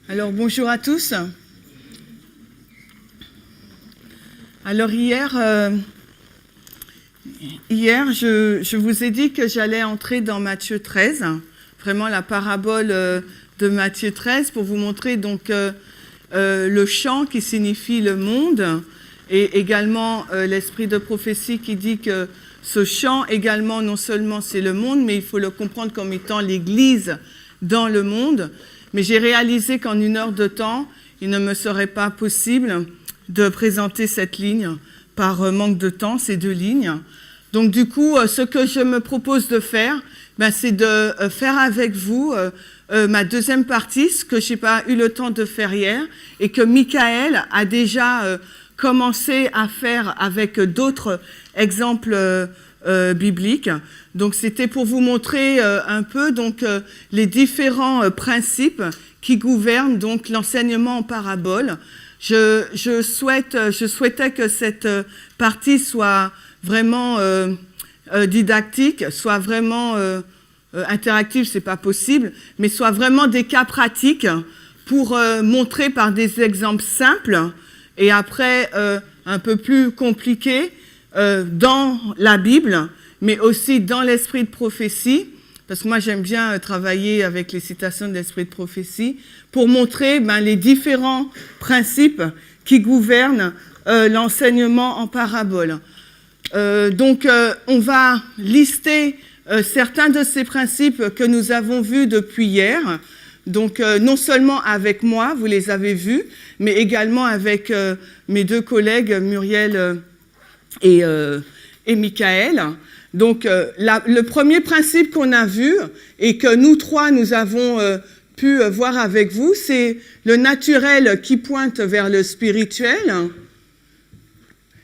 Alors bonjour à tous. Alors hier, je vous ai dit que j'allais entrer dans Matthieu 13, vraiment la parabole de Matthieu 13, pour vous montrer donc le champ qui signifie le monde, et également l'esprit de prophétie qui dit que ce champ également, non seulement c'est le monde, mais il faut le comprendre comme étant l'Église dans le monde. Mais j'ai réalisé qu'en 1 heure de temps, il ne me serait pas possible de présenter cette ligne par manque de temps, ces deux lignes. Donc du coup, ce que je me propose de faire, c'est de faire avec vous ma deuxième partie, ce que je n'ai pas eu le temps de faire hier, et que Michael a déjà commencé à faire avec d'autres exemples bibliques. Donc c'était pour vous montrer un peu donc les différents principes qui gouvernent donc l'enseignement en parabole. Je souhaitais que cette partie soit vraiment didactique, soit vraiment interactive, c'est pas possible, mais soit vraiment des cas pratiques pour montrer par des exemples simples et après un peu plus compliqués dans la Bible, mais aussi dans l'esprit de prophétie, parce que moi j'aime bien travailler avec les citations de l'esprit de prophétie, pour montrer les différents principes qui gouvernent l'enseignement en parabole. Donc on va lister certains de ces principes que nous avons vus depuis hier, donc non seulement avec moi, vous les avez vus, mais également avec mes deux collègues Muriel et Michael. Donc, le premier principe qu'on a vu et que nous trois, nous avons pu voir avec vous, c'est le naturel qui pointe vers le spirituel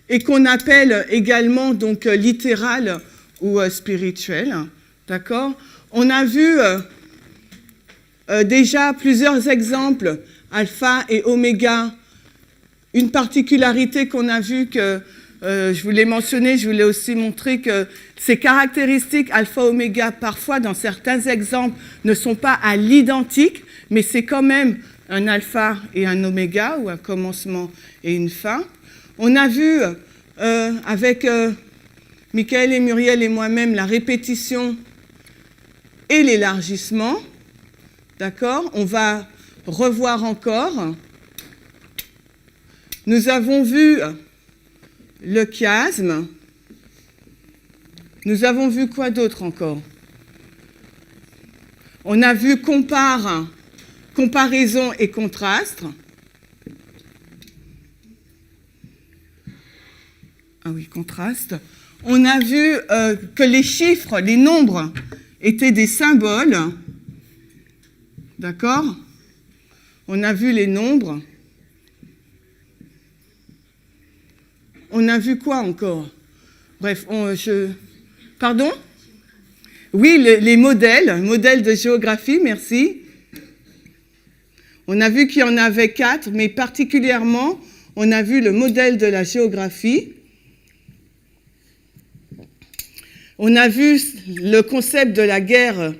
et qu'on appelle également donc littéral ou spirituel. D'accord ? On a vu déjà plusieurs exemples, alpha et oméga. Une particularité qu'on a vue que je vous l'ai mentionné, je vous l'ai aussi montré que ces caractéristiques alpha-oméga, parfois dans certains exemples, ne sont pas à l'identique, mais c'est quand même un alpha et un oméga, ou un commencement et une fin. On a vu avec Michael et Muriel et moi-même la répétition et l'élargissement. D'accord ? On va revoir encore. Nous avons vu le chiasme. Nous avons vu quoi d'autre encore? On a vu comparaison et contraste. Ah oui, contraste. On a vu que les chiffres, les nombres, étaient des symboles. D'accord? On a vu les nombres. On a vu quoi encore? Bref, Pardon? Oui, les modèles de géographie, merci. On a vu qu'il y en avait 4, mais particulièrement, on a vu le modèle de la géographie. On a vu le concept de la guerre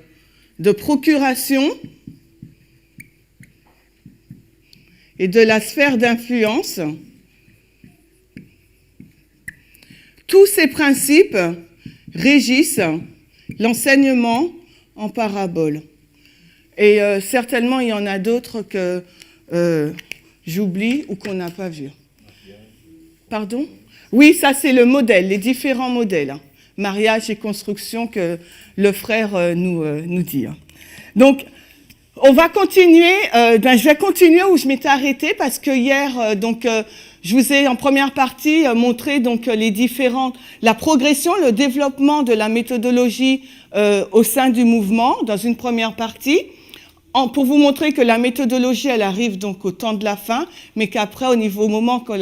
de procuration et de la sphère d'influence. Tous ces principes régissent l'enseignement en parabole. Et certainement, il y en a d'autres que j'oublie ou qu'on n'a pas vus. Pardon? Oui, ça c'est le modèle, les différents modèles. Mariage et construction que le frère nous dit. Donc, on va continuer. Je vais continuer où je m'étais arrêtée parce que hier, je vous ai en première partie montré donc la progression, le développement de la méthodologie au sein du mouvement dans une première partie, pour vous montrer que la méthodologie elle arrive donc au temps de la fin, mais qu'après au moment que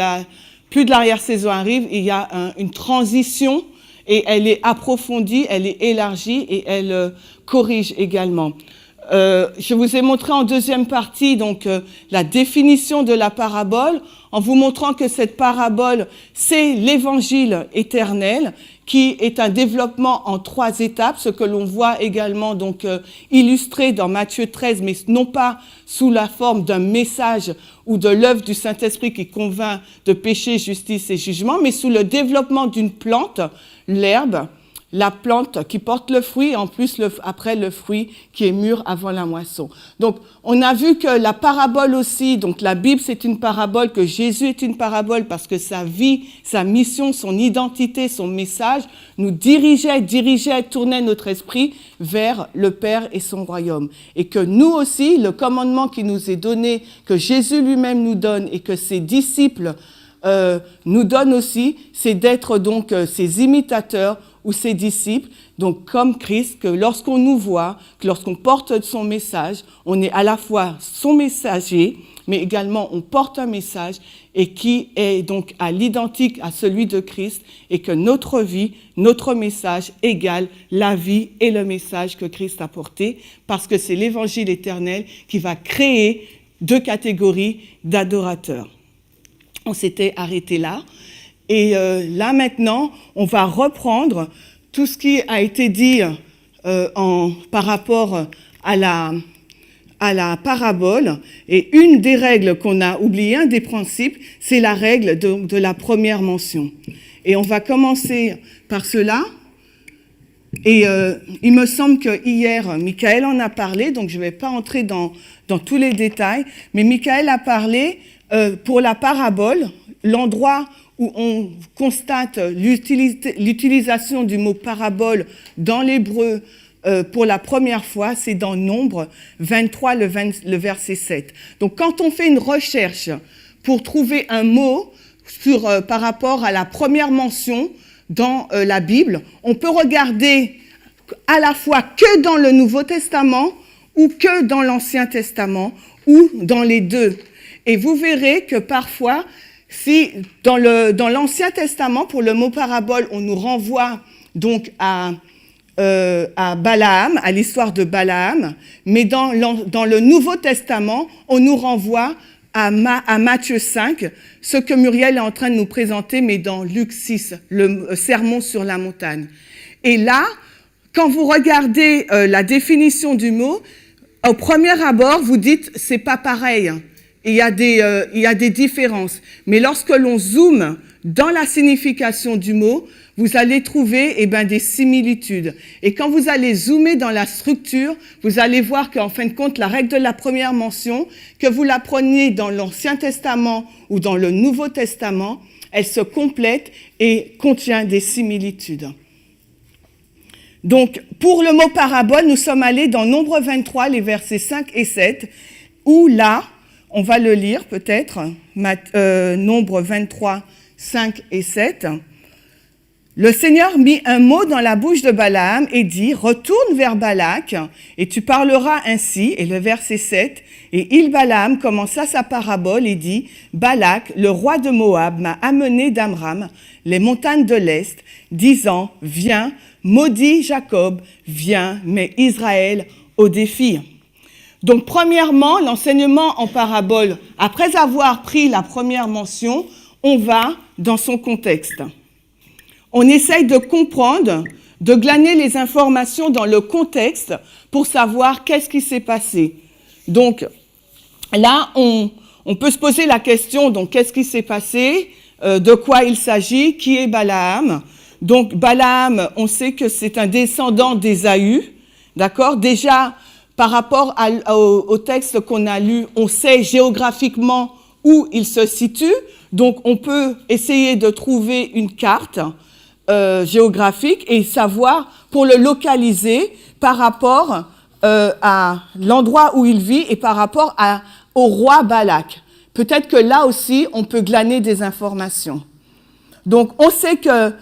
plus de l'arrière-saison arrive, il y a une transition et elle est approfondie, elle est élargie et elle corrige également. Je vous ai montré en deuxième partie donc la définition de la parabole en vous montrant que cette parabole, c'est l'évangile éternel qui est un développement en 3 étapes, ce que l'on voit également donc illustré dans Matthieu 13, mais non pas sous la forme d'un message ou de l'œuvre du Saint-Esprit qui convainc de péché, justice et jugement, mais sous le développement d'une plante, l'herbe, la plante qui porte le fruit, en plus après le fruit qui est mûr avant la moisson. Donc, on a vu que la parabole aussi, donc la Bible c'est une parabole, que Jésus est une parabole parce que sa vie, sa mission, son identité, son message nous dirigeait, tournait notre esprit vers le Père et son royaume. Et que nous aussi, le commandement qui nous est donné, que Jésus lui-même nous donne et que ses disciples nous donnent aussi, c'est d'être donc ses imitateurs ou ses disciples, donc comme Christ, que lorsqu'on nous voit, que lorsqu'on porte son message, on est à la fois son messager, mais également on porte un message et qui est donc à l'identique à celui de Christ, et que notre vie, notre message égale la vie et le message que Christ a porté, parce que c'est l'évangile éternel qui va créer 2 catégories d'adorateurs. On s'était arrêté là. Et là, maintenant, on va reprendre tout ce qui a été dit par rapport à la parabole. Et une des règles qu'on a oubliées, un des principes, c'est la règle de la première mention. Et on va commencer par cela. Et il me semble que hier, Michael en a parlé, donc je ne vais pas entrer dans tous les détails, mais Michael a parlé pour la parabole, l'endroit où on constate l'utilisation du mot parabole dans l'hébreu pour la première fois, c'est dans Nombre 23, le verset 7. Donc, quand on fait une recherche pour trouver un mot par rapport à la première mention dans la Bible, on peut regarder à la fois que dans le Nouveau Testament ou que dans l'Ancien Testament ou dans les deux. Et vous verrez que parfois, si dans l'Ancien Testament, pour le mot parabole, on nous renvoie donc à Balaam, à l'histoire de Balaam, mais dans le Nouveau Testament, on nous renvoie à Matthieu 5, ce que Muriel est en train de nous présenter, mais dans Luc 6, le sermon sur la montagne. Et là, quand vous regardez la définition du mot, au premier abord, vous dites, c'est pas pareil. Il y a des différences. Mais lorsque l'on zoome dans la signification du mot, vous allez trouver des similitudes. Et quand vous allez zoomer dans la structure, vous allez voir qu'en fin de compte, la règle de la première mention, que vous la preniez dans l'Ancien Testament ou dans le Nouveau Testament, elle se complète et contient des similitudes. Donc, pour le mot parabole, nous sommes allés dans Nombre 23, les versets 5 et 7, où là, on va le lire peut-être, Nombre 23, 5 et 7. Le Seigneur mit un mot dans la bouche de Balaam et dit « Retourne vers Balak et tu parleras ainsi. » Et le verset 7, « Et Balaam commença sa parabole et dit « Balak, le roi de Moab, m'a amené d'Amram, les montagnes de l'Est, disant « Viens, maudit Jacob, viens, mets Israël au défi. » Donc, premièrement, l'enseignement en parabole, après avoir pris la première mention, on va dans son contexte. On essaye de comprendre, de glaner les informations dans le contexte pour savoir qu'est-ce qui s'est passé. Donc, là, on peut se poser la question, donc, qu'est-ce qui s'est passé, de quoi il s'agit, qui est Balaam. Donc, Balaam, on sait que c'est un descendant d'Ésaü, d'accord ? Déjà, par rapport au texte qu'on a lu, on sait géographiquement où il se situe. Donc, on peut essayer de trouver une carte géographique et savoir, pour le localiser, par rapport à l'endroit où il vit et par rapport au roi Balak. Peut-être que là aussi, on peut glaner des informations. Donc, on sait que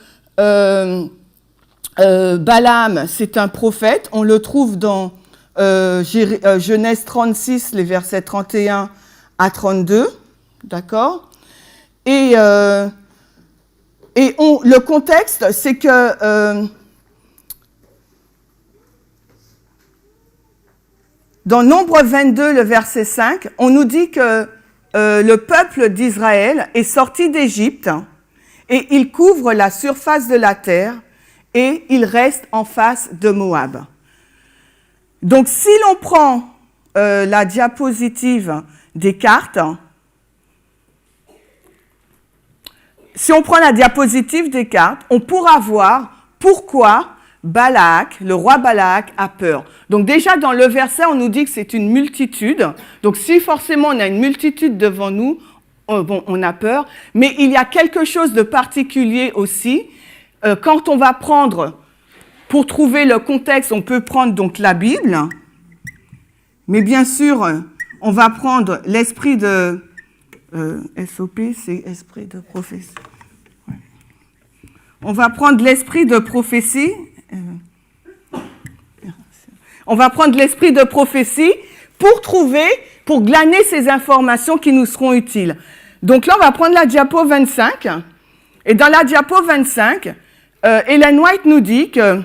Balaam, c'est un prophète. On le trouve dans Genèse 36, les versets 31 à 32, d'accord ? Et le contexte, c'est que dans Nombre 22, le verset 5, on nous dit que le peuple d'Israël est sorti d'Égypte et il couvre la surface de la terre et il reste en face de Moab. Donc, si l'on prend la diapositive des cartes, on pourra voir pourquoi Balak, le roi Balak, a peur. Donc déjà, dans le verset, on nous dit que c'est une multitude. Donc si forcément on a une multitude devant nous, on a peur. Mais il y a quelque chose de particulier aussi. Quand on va prendre, pour trouver le contexte, on peut prendre donc la Bible. Mais bien sûr, on va prendre l'esprit de... SOP, c'est esprit de prophétie. Ouais. On va prendre l'esprit de prophétie. On va prendre l'esprit de prophétie pour glaner ces informations qui nous seront utiles. Donc là, on va prendre la diapo 25. Et dans la diapo 25, Ellen White nous dit que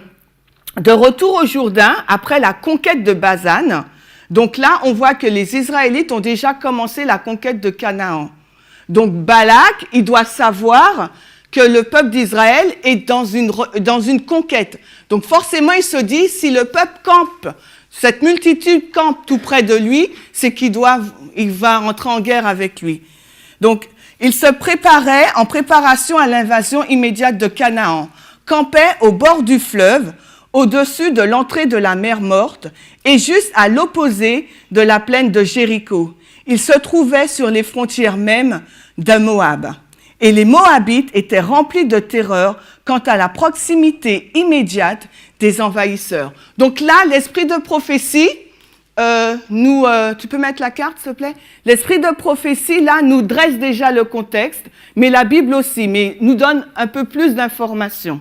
de retour au Jourdain, après la conquête de Basan, donc là, on voit que les Israélites ont déjà commencé la conquête de Canaan. Donc Balak, il doit savoir que le peuple d'Israël est dans une conquête. Donc forcément, il se dit, si le peuple campe, cette multitude campe tout près de lui, c'est qu'il va entrer en guerre avec lui. Donc, il se préparait en préparation à l'invasion immédiate de Canaan, campait au bord du fleuve, au-dessus de l'entrée de la mer Morte et juste à l'opposé de la plaine de Jéricho. Il se trouvait sur les frontières même de Moab. Et les Moabites étaient remplis de terreur quant à la proximité immédiate des envahisseurs. Donc là, l'esprit de prophétie, tu peux mettre la carte, s'il te plaît? L'esprit de prophétie, là, nous dresse déjà le contexte, mais la Bible aussi, mais nous donne un peu plus d'informations.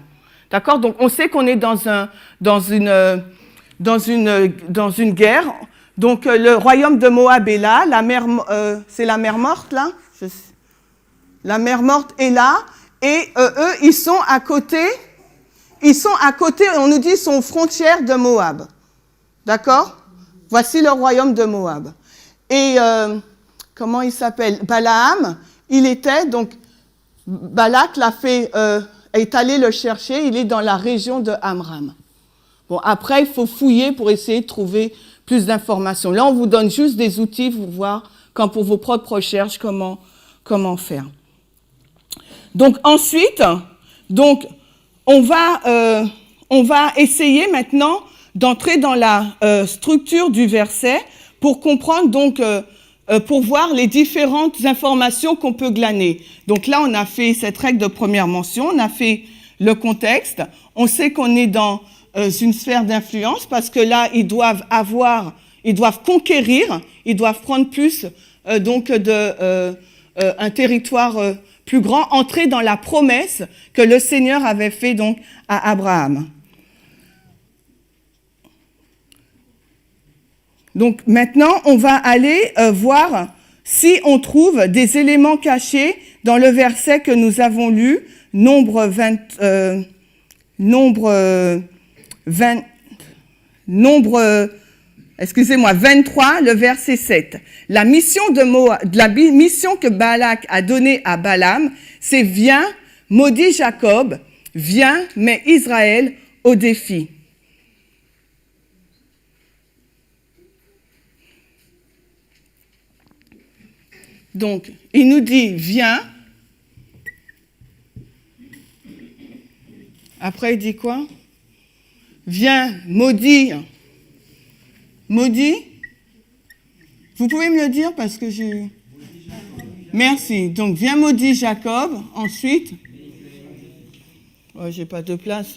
D'accord? Donc, on sait qu'on est dans une guerre. Donc, le royaume de Moab est là. C'est la mer Morte, là? La mer Morte est là. Et eux, ils sont à côté. On nous dit, ils sont aux frontières de Moab. D'accord? Voici le royaume de Moab. Et, comment il s'appelle? Balaam, Balak l'a fait... est allé le chercher, il est dans la région de Amram. Bon, après, il faut fouiller pour essayer de trouver plus d'informations. Là, on vous donne juste des outils pour voir, comme pour vos propres recherches, comment faire. Donc, ensuite, on va essayer maintenant d'entrer dans la structure du verset pour comprendre, pour voir les différentes informations qu'on peut glaner. Donc là, on a fait cette règle de première mention, on a fait le contexte, on sait qu'on est dans une sphère d'influence parce que là, ils doivent conquérir, ils doivent prendre plus un territoire plus grand, entrer dans la promesse que le Seigneur avait fait donc à Abraham. Donc maintenant, on va aller voir si on trouve des éléments cachés dans le verset que nous avons lu, Nombre 23, le verset 7. La mission que Balak a donnée à Balaam, c'est « Viens, maudis Jacob, viens, mets Israël au défi ». Donc, il nous dit, viens. Après, il dit quoi? Viens, maudit. Maudit? Vous pouvez me le dire parce que j'ai... Merci. Donc, viens, maudit Jacob. Ensuite? Oh, j'ai pas de place.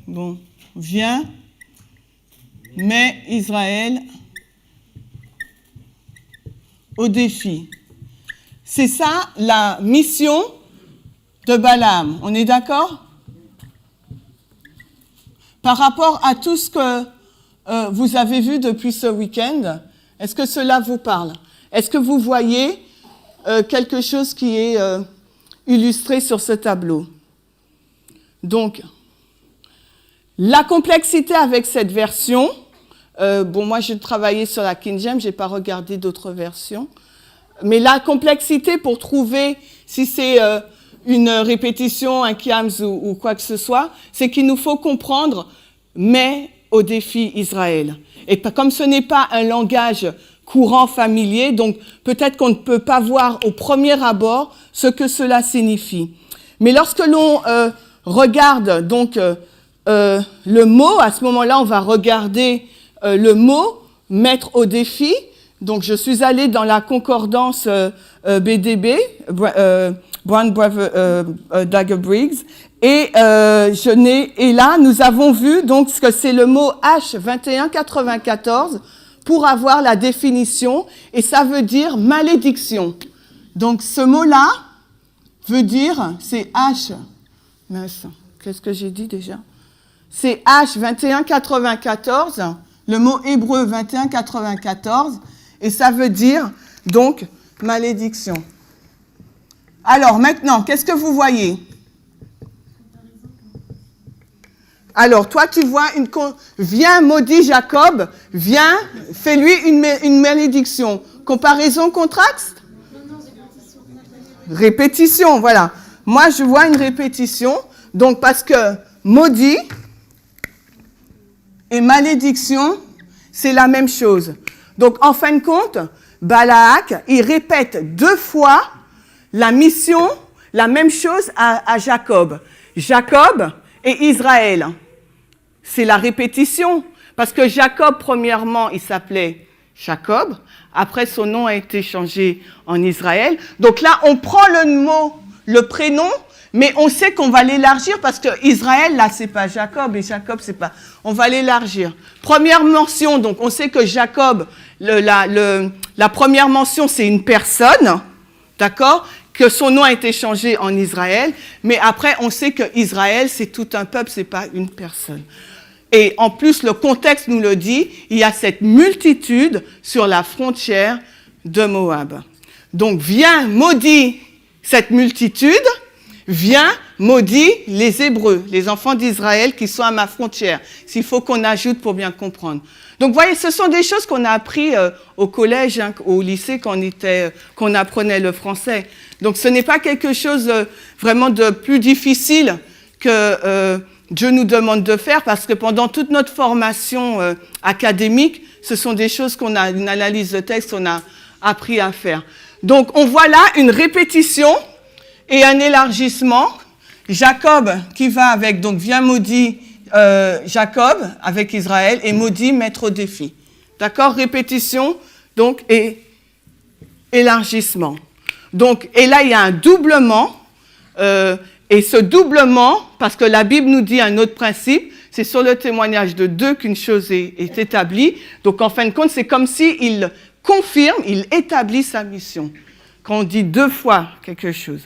Bon. Viens, mets Israël au défi. C'est ça la mission de Balaam. On est d'accord? Par rapport à tout ce que vous avez vu depuis ce week-end, est-ce que cela vous parle? Est-ce que vous voyez quelque chose qui est illustré sur ce tableau? Donc, la complexité avec cette version... moi, j'ai travaillé sur la King James, j'ai pas regardé d'autres versions. Mais la complexité pour trouver si c'est une répétition, un kiams ou quoi que ce soit, c'est qu'il nous faut comprendre « mais au défi Israël ». Et comme ce n'est pas un langage courant, familier, donc peut-être qu'on ne peut pas voir au premier abord ce que cela signifie. Mais lorsque l'on regarde donc le mot, à ce moment-là, on va regarder le mot « mettre au défi ». Donc, je suis allée dans la concordance BDB, Brown Dagger Briggs, et là, nous avons vu donc que c'est le mot H2194 pour avoir la définition, et ça veut dire malédiction. Donc, ce mot-là veut dire, c'est H. Mince, qu'est-ce que j'ai dit déjà? C'est H2194, le mot hébreu 2194, et ça veut dire donc malédiction. Alors maintenant, qu'est-ce que vous voyez? Alors, toi, tu vois viens, maudit Jacob, viens, fais-lui une malédiction. Comparaison, contraste? Non, répétition. Répétition, voilà. Moi, je vois une répétition, donc parce que maudit et malédiction, c'est la même chose. Donc, en fin de compte, Balak, il répète 2 fois la mission, la même chose à Jacob. Jacob et Israël. C'est la répétition. Parce que Jacob, premièrement, il s'appelait Jacob. Après, son nom a été changé en Israël. Donc là, on prend le mot, le prénom, mais on sait qu'on va l'élargir parce que Israël, là, c'est pas Jacob et Jacob, c'est pas... On va l'élargir. Première mention, donc on sait que Jacob, la première mention, c'est une personne, d'accord? Que son nom a été changé en Israël, mais après, on sait que Israël, c'est tout un peuple, c'est pas une personne. Et en plus, le contexte nous le dit, il y a cette multitude sur la frontière de Moab. Donc, viens, maudit cette multitude, viens, maudit les Hébreux, les enfants d'Israël qui sont à ma frontière. S'il faut qu'on ajoute pour bien comprendre. Donc, vous voyez, ce sont des choses qu'on a appris au collège, au lycée, qu'on apprenait le français. Donc, ce n'est pas quelque chose vraiment de plus difficile que Dieu nous demande de faire, parce que pendant toute notre formation académique, ce sont des choses une analyse de texte, on a appris à faire. Donc, on voit là une répétition et un élargissement. Jacob qui va avec, donc, viens maudit Jacob avec Israël et maudit mettre au défi. D'accord? Répétition, donc, et élargissement. Donc, et là, il y a un doublement, et ce doublement, parce que la Bible nous dit un autre principe, c'est sur le témoignage de 2 qu'une chose est établie. Donc, en fin de compte, c'est comme s'il confirme, il établit sa mission. Quand on dit 2 fois quelque chose.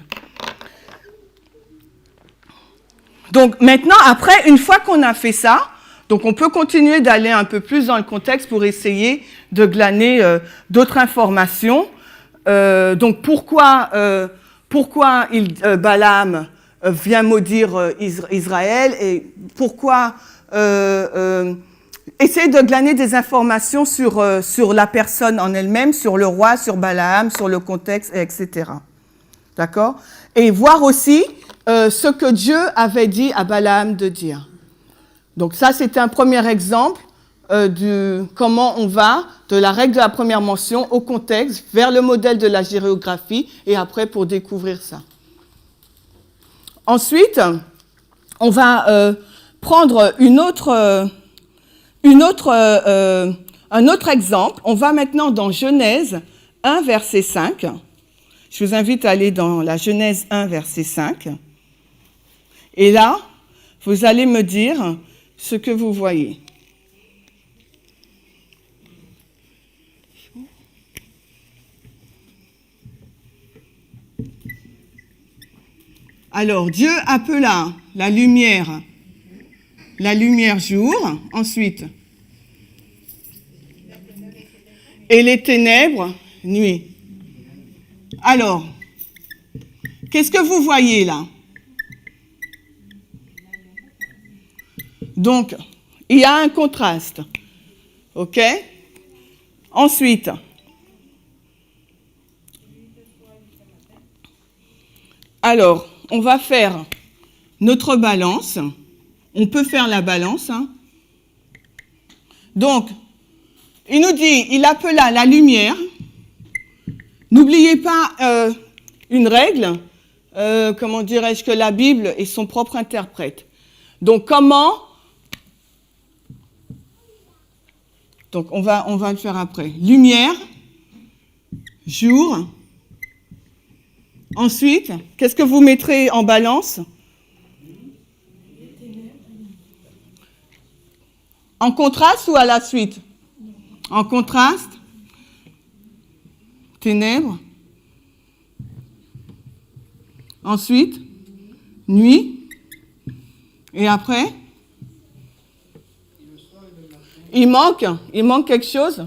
Donc, maintenant, après, une fois qu'on a fait ça, donc on peut continuer d'aller un peu plus dans le contexte pour essayer de glaner d'autres informations. Donc, pourquoi Balaam vient maudire Israël et pourquoi essayer de glaner des informations sur la personne en elle-même, sur le roi, sur Balaam, sur le contexte, etc. D'accord? Et voir aussi ce que Dieu avait dit à Balaam de dire. Donc ça, c'est un premier exemple de comment on va de la règle de la première mention au contexte, vers le modèle de la géographie, et après pour découvrir ça. Ensuite, on va prendre un autre exemple. On va maintenant dans Genèse 1, verset 5. Je vous invite à aller dans la Genèse 1, verset 5. Et là, vous allez me dire ce que vous voyez. Alors, Dieu appela la lumière jour, ensuite, et les ténèbres nuit. Alors, qu'est-ce que vous voyez là? Donc, il y a un contraste, ok? Ensuite, alors, on va faire notre balance. On peut faire la balance. Hein. Donc, il nous dit, il appela la lumière. N'oubliez pas une règle, comment dirais-je, que la Bible est son propre interprète. Donc, comment... Donc, on va le faire après. Lumière, jour. Ensuite, qu'est-ce que vous mettrez en balance? En contraste ou à la suite? En contraste. Ténèbres. Ensuite, nuit. Et après? Il manque quelque chose?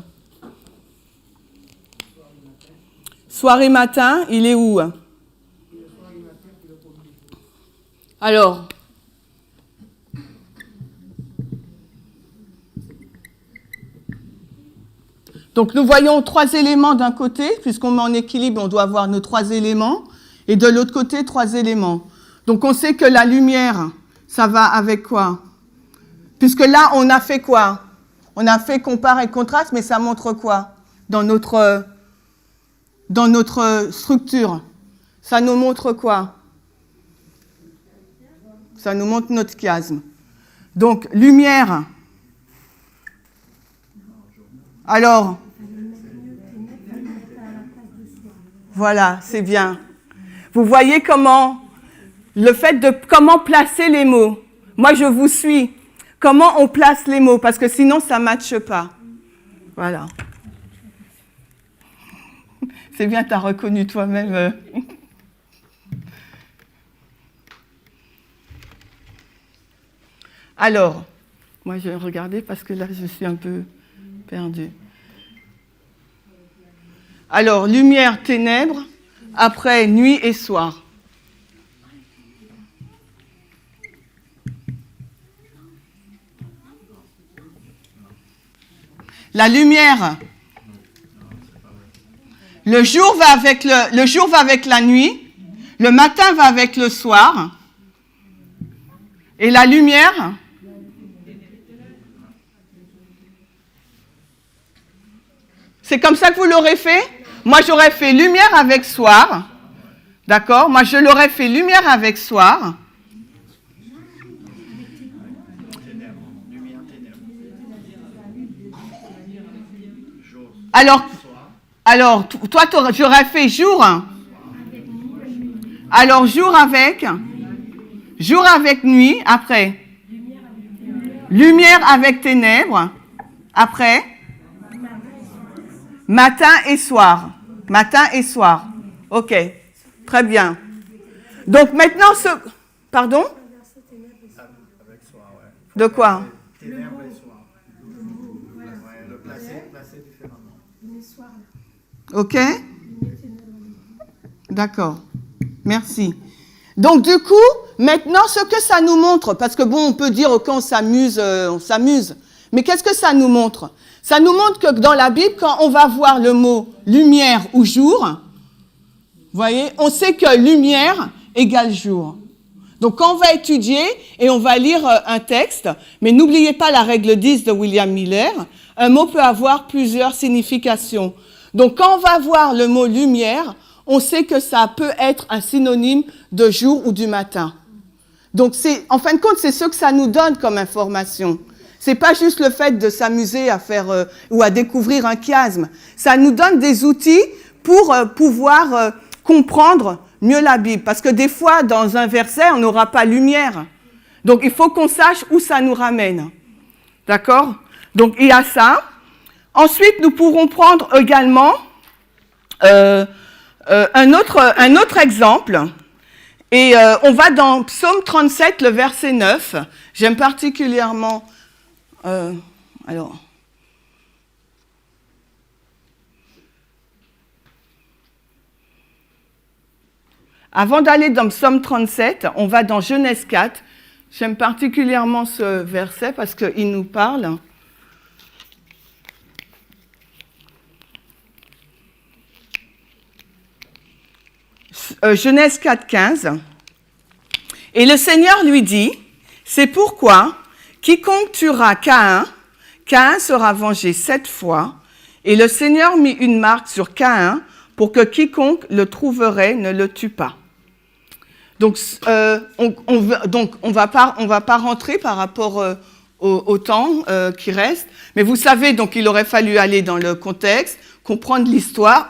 Soir et matin, il est où? Alors, donc nous voyons 3 éléments d'un côté, puisqu'on met en équilibre, on doit avoir nos 3 éléments, et de l'autre côté, 3 éléments. Donc on sait que la lumière, ça va avec quoi? Puisque là, on a fait quoi? On a fait compare et contraste, mais ça montre quoi dans notre structure? Ça nous montre quoi? Ça nous montre notre chiasme. Donc, lumière. Alors, voilà, c'est bien. Vous voyez comment placer les mots. Moi, je vous suis. Comment on place les mots, parce que sinon, ça ne matche pas. Voilà. C'est bien, tu as reconnu toi-même. Alors, moi, je vais regarder parce que là, je suis un peu perdue. Alors, lumière, ténèbres, après, nuit et soir. La lumière, le jour va avec la nuit, le matin va avec le soir, et la lumière, c'est comme ça que vous l'aurez fait? Moi, j'aurais fait lumière avec soir, d'accord? Moi, je l'aurais fait lumière avec soir. Alors, toi, j'aurais fait jour. Alors, jour avec nuit, après. Lumière avec ténèbres, après. Matin et soir. Matin et soir. Ok, très bien. Donc, maintenant, Pardon? De quoi? Ténèbres et soir. Le placer différemment. Ok? D'accord. Merci. Donc, du coup, maintenant, ce que ça nous montre, parce que bon, on peut dire, ok, on s'amuse. Mais qu'est-ce que ça nous montre? Ça nous montre que dans la Bible, quand on va voir le mot lumière ou jour, vous voyez, on sait que lumière égale jour. Donc, quand on va étudier et on va lire un texte, mais n'oubliez pas la règle 10 de William Miller, un mot peut avoir plusieurs significations. Donc, quand on va voir le mot lumière, on sait que ça peut être un synonyme de jour ou du matin. Donc, en fin de compte, c'est ce que ça nous donne comme information. C'est pas juste le fait de s'amuser à faire ou à découvrir un chiasme. Ça nous donne des outils pour pouvoir comprendre mieux la Bible. Parce que des fois, dans un verset, on n'aura pas lumière. Donc, il faut qu'on sache où ça nous ramène. D'accord? Donc, il y a ça. Ensuite, nous pourrons prendre également un autre exemple. Et on va dans Psaume 37, le verset 9. J'aime particulièrement... Avant d'aller dans Psaume 37, on va dans Genèse 4. J'aime particulièrement ce verset parce qu'il nous parle. Genèse 4, 15. Et le Seigneur lui dit, c'est pourquoi quiconque tuera Caïn, Caïn sera vengé 7 fois. Et le Seigneur mit une marque sur Caïn pour que quiconque le trouverait ne le tue pas. Donc, on va pas rentrer par rapport au temps qui reste. Mais vous savez, donc, il aurait fallu aller dans le contexte, comprendre l'histoire,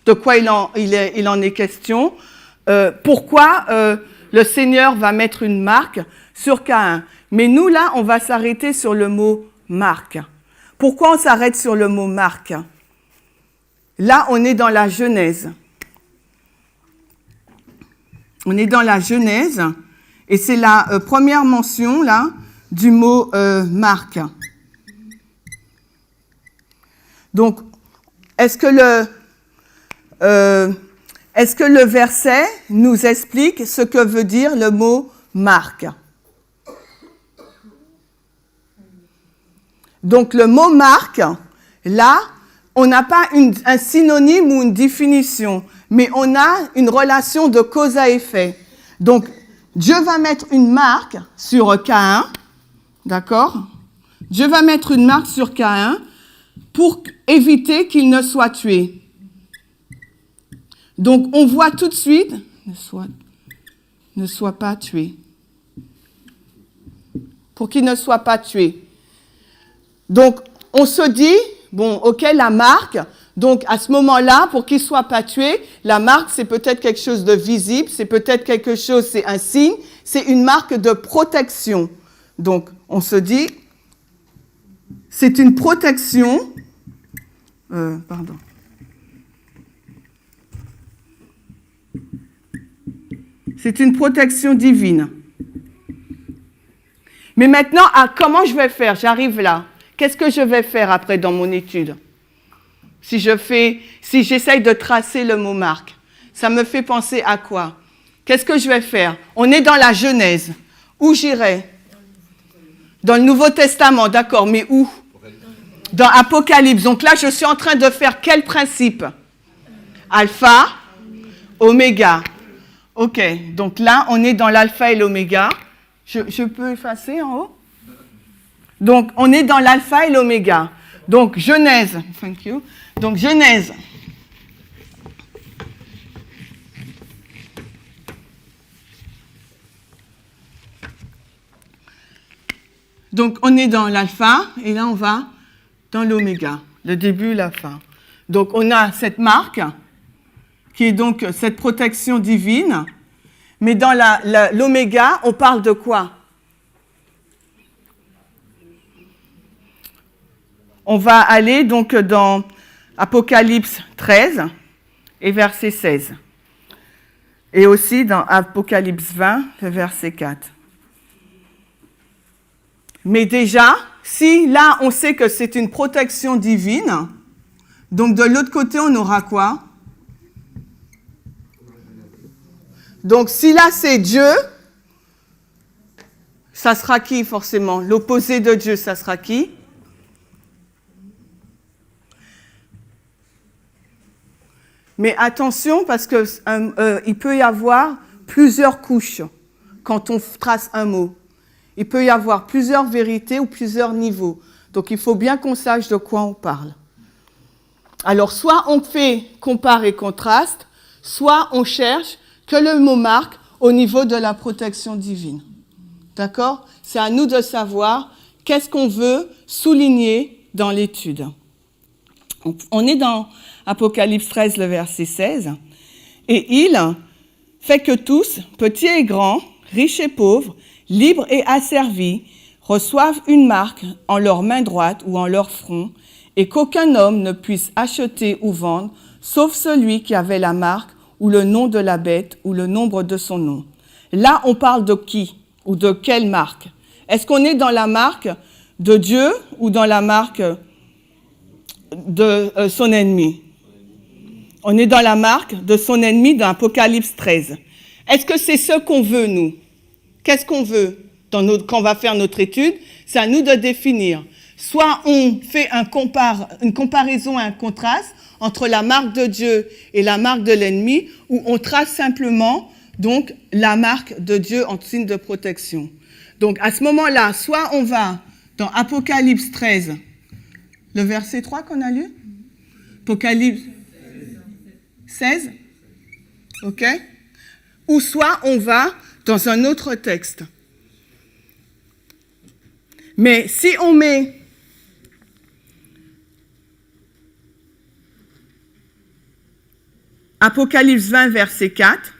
de quoi il en est question, pourquoi le Seigneur va mettre une marque sur Caïn. Mais nous, là, on va s'arrêter sur le mot « marque ». Pourquoi on s'arrête sur le mot « marque » ? Là, on est dans la Genèse. On est dans la Genèse, et c'est la première mention, là, du mot « marque ». Donc, est-ce que le verset nous explique ce que veut dire le mot « marque » ? Donc, le mot « marque », là, on n'a pas un synonyme ou une définition, mais on a une relation de cause à effet. Donc, Dieu va mettre une marque sur Caïn, d'accord ? Dieu va mettre une marque sur Caïn pour éviter qu'il ne soit tué. Donc, on voit tout de suite, ne soit pas tué. Pour qu'il ne soit pas tué. Donc, on se dit, bon, ok, la marque, donc à ce moment-là, pour qu'il ne soit pas tué, la marque, c'est peut-être quelque chose de visible, c'est peut-être quelque chose, c'est un signe, c'est une marque de protection. Donc, on se dit, c'est une protection, c'est une protection divine. Mais maintenant, comment je vais faire ? J'arrive là. Qu'est-ce que je vais faire après dans mon étude ? Si j'essaye de tracer le mot marque, ça me fait penser à quoi ? Qu'est-ce que je vais faire ? On est dans la Genèse. Où j'irai ? Dans le Nouveau Testament, d'accord, mais où ? Dans Apocalypse. Donc là, je suis en train de faire quel principe ? Alpha, oméga. Ok, donc là, on est dans l'alpha et l'oméga. Je peux effacer en haut ? Donc, on est dans l'alpha et l'oméga. Donc, Genèse. Thank you. Donc, Genèse. Donc, on est dans l'alpha et là, on va dans l'oméga. Le début, la fin. Donc, on a cette marque qui est donc cette protection divine. Mais dans l'oméga, on parle de quoi ? On va aller donc dans Apocalypse 13 et verset 16. Et aussi dans Apocalypse 20, le verset 4. Mais déjà, si là on sait que c'est une protection divine, donc de l'autre côté on aura quoi ? Donc si là c'est Dieu, ça sera qui forcément ? L'opposé de Dieu, ça sera qui ? Mais attention, parce qu'il peut y avoir plusieurs couches quand on trace un mot. Il peut y avoir plusieurs vérités ou plusieurs niveaux. Donc, il faut bien qu'on sache de quoi on parle. Alors, soit on fait compare et contraste, soit on cherche que le mot marque au niveau de la protection divine. D'accord ? C'est à nous de savoir qu'est-ce qu'on veut souligner dans l'étude. On est dans Apocalypse 13, le verset 16. « Et il fait que tous, petits et grands, riches et pauvres, libres et asservis, reçoivent une marque en leur main droite ou en leur front, et qu'aucun homme ne puisse acheter ou vendre, sauf celui qui avait la marque ou le nom de la bête ou le nombre de son nom. » Là, on parle de qui ou de quelle marque ? Est-ce qu'on est dans la marque de Dieu ou dans la marque de son ennemi? On est dans la marque de son ennemi dans Apocalypse 13. Est-ce que c'est ce qu'on veut, nous ? Qu'est-ce qu'on veut quand on va faire notre étude ? C'est à nous de définir. Soit on fait une comparaison, un contraste entre la marque de Dieu et la marque de l'ennemi, ou on trace simplement donc la marque de Dieu en signe de protection. Donc à ce moment-là, soit on va dans Apocalypse 13, le verset 3 qu'on a lu, Apocalypse 16, ok, ou soit on va dans un autre texte. Mais si on met Apocalypse 20, verset 4,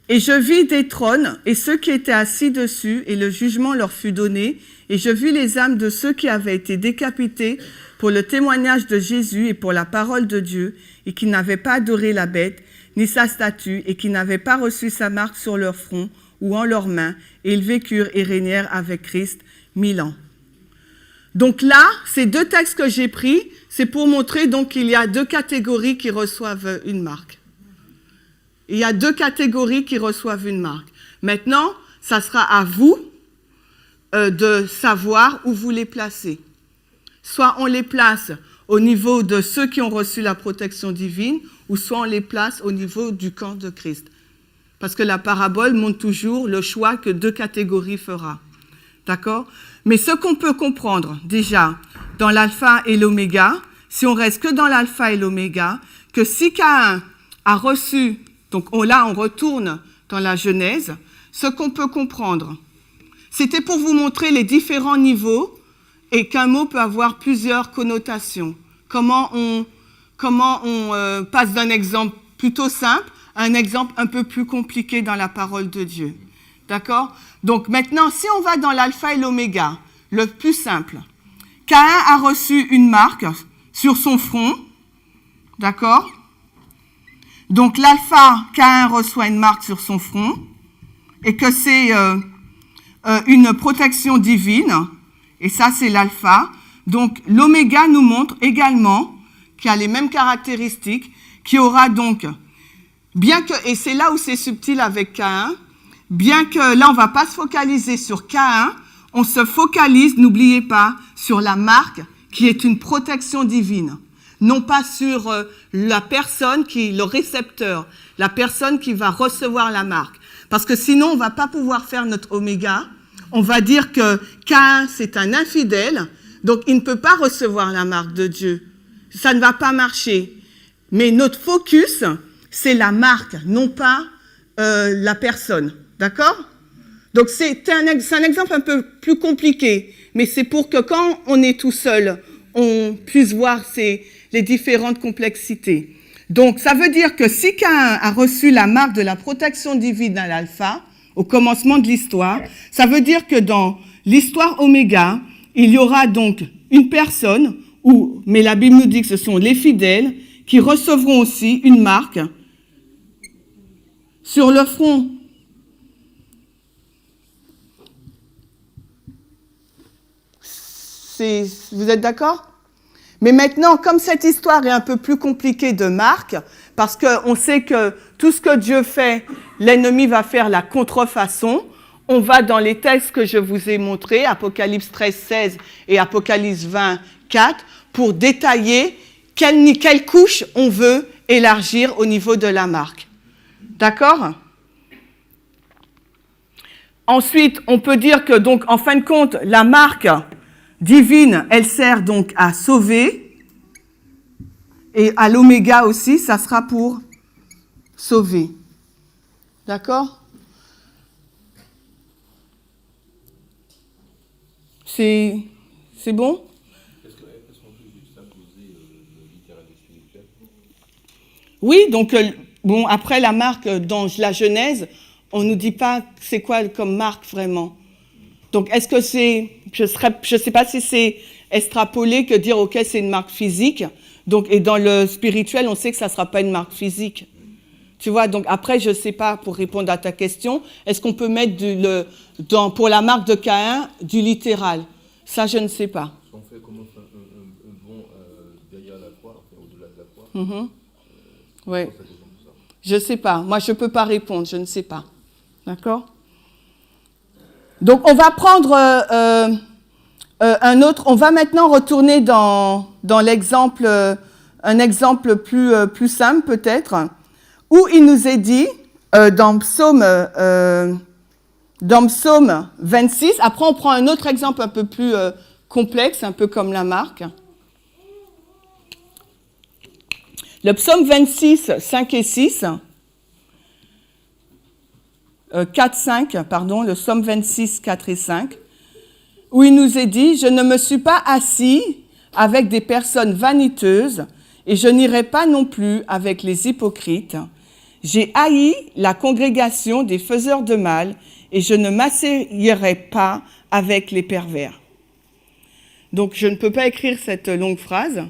« Et je vis des trônes, et ceux qui étaient assis dessus, et le jugement leur fut donné, et je vis les âmes de ceux qui avaient été décapités pour le témoignage de Jésus et pour la parole de Dieu, et qui n'avaient pas adoré la bête, ni sa statue, et qui n'avaient pas reçu sa marque sur leur front ou en leurs mains, et ils vécurent et régnèrent avec Christ 1000 ans. » Donc là, ces deux textes que j'ai pris, c'est pour montrer donc qu'il y a deux catégories qui reçoivent une marque. Il y a deux catégories qui reçoivent une marque. Maintenant, ça sera à vous de savoir où vous les placez. Soit on les place au niveau de ceux qui ont reçu la protection divine, ou soit on les place au niveau du camp de Christ. Parce que la parabole montre toujours le choix que deux catégories fera. D'accord ? Mais ce qu'on peut comprendre déjà dans l'alpha et l'oméga, si on reste que dans l'alpha et l'oméga, que si Caïn a reçu, donc là on retourne dans la Genèse, ce qu'on peut comprendre, c'était pour vous montrer les différents niveaux et qu'un mot peut avoir plusieurs connotations. Comment on passe d'un exemple plutôt simple à un exemple un peu plus compliqué dans la parole de Dieu. D'accord ? Donc maintenant, si on va dans l'alpha et l'oméga, le plus simple, Caïn a reçu une marque sur son front, d'accord ? Donc l'alpha, Caïn reçoit une marque sur son front, et que c'est une protection divine, et ça c'est l'alpha. Donc l'oméga nous montre également qu'il a les mêmes caractéristiques, qu'il y aura donc, bien que, et c'est là où c'est subtil avec Caïn, bien que là on ne va pas se focaliser sur Caïn, on se focalise, n'oubliez pas, sur la marque qui est une protection divine. Non pas sur la personne qui est le récepteur, la personne qui va recevoir la marque. Parce que sinon, on ne va pas pouvoir faire notre oméga. On va dire que Caïn, c'est un infidèle, donc il ne peut pas recevoir la marque de Dieu. Ça ne va pas marcher. Mais notre focus, c'est la marque, non pas la personne. D'accord ? Donc c'est un exemple un peu plus compliqué, mais c'est pour que quand on est tout seul, on puisse voir les différentes complexités. Donc ça veut dire que si Caïn a reçu la marque de la protection divine à l'alpha, au commencement de l'histoire, ça veut dire que dans l'histoire oméga, il y aura donc une personne, mais la Bible nous dit que ce sont les fidèles, qui recevront aussi une marque sur le front. Vous êtes d'accord ? Mais maintenant, comme cette histoire est un peu plus compliquée de marque, parce qu'on sait que tout ce que Dieu fait, l'ennemi va faire la contrefaçon, on va dans les textes que je vous ai montrés, Apocalypse 13, 16 et Apocalypse 20, 4, pour détailler quelle couche on veut élargir au niveau de la marque. D'accord ? Ensuite, on peut dire que, donc, en fin de compte, la marque divine, elle sert donc à sauver, et à l'oméga aussi, ça sera pour sauver. D'accord ? C'est bon ? Est-ce qu'on peut juste imposer le littéral et spirituel ? Oui, donc, bon, après la marque dans la Genèse, on ne nous dit pas c'est quoi comme marque vraiment. Donc, est-ce que c'est, je ne sais pas si c'est extrapolé que dire, OK, c'est une marque physique. Donc, et dans le spirituel, on sait que ça ne sera pas une marque physique. Tu vois, donc après, je ne sais pas, pour répondre à ta question, est-ce qu'on peut mettre pour la marque de Caïn, du littéral ? Ça, je ne sais pas. On fait comme un bond derrière la croix, enfin, au-delà de la croix. Oui. Je ne sais pas. Moi, je ne peux pas répondre, je ne sais pas. D'accord ? Donc, on va prendre un autre. On va maintenant retourner dans l'exemple, un exemple plus simple peut-être, où il nous est dit, dans Psaume 26, après on prend un autre exemple un peu plus complexe, un peu comme la marque. Le Psaume 26, 5 et 6, 4, 5, pardon, le Psaume 26, 4 et 5, où il nous est dit « Je ne me suis pas assis avec des personnes vaniteuses, et je n'irai pas non plus avec les hypocrites. J'ai haï la congrégation des faiseurs de mal, et je ne m'asseyerai pas avec les pervers. » Donc, je ne peux pas écrire cette longue phrase,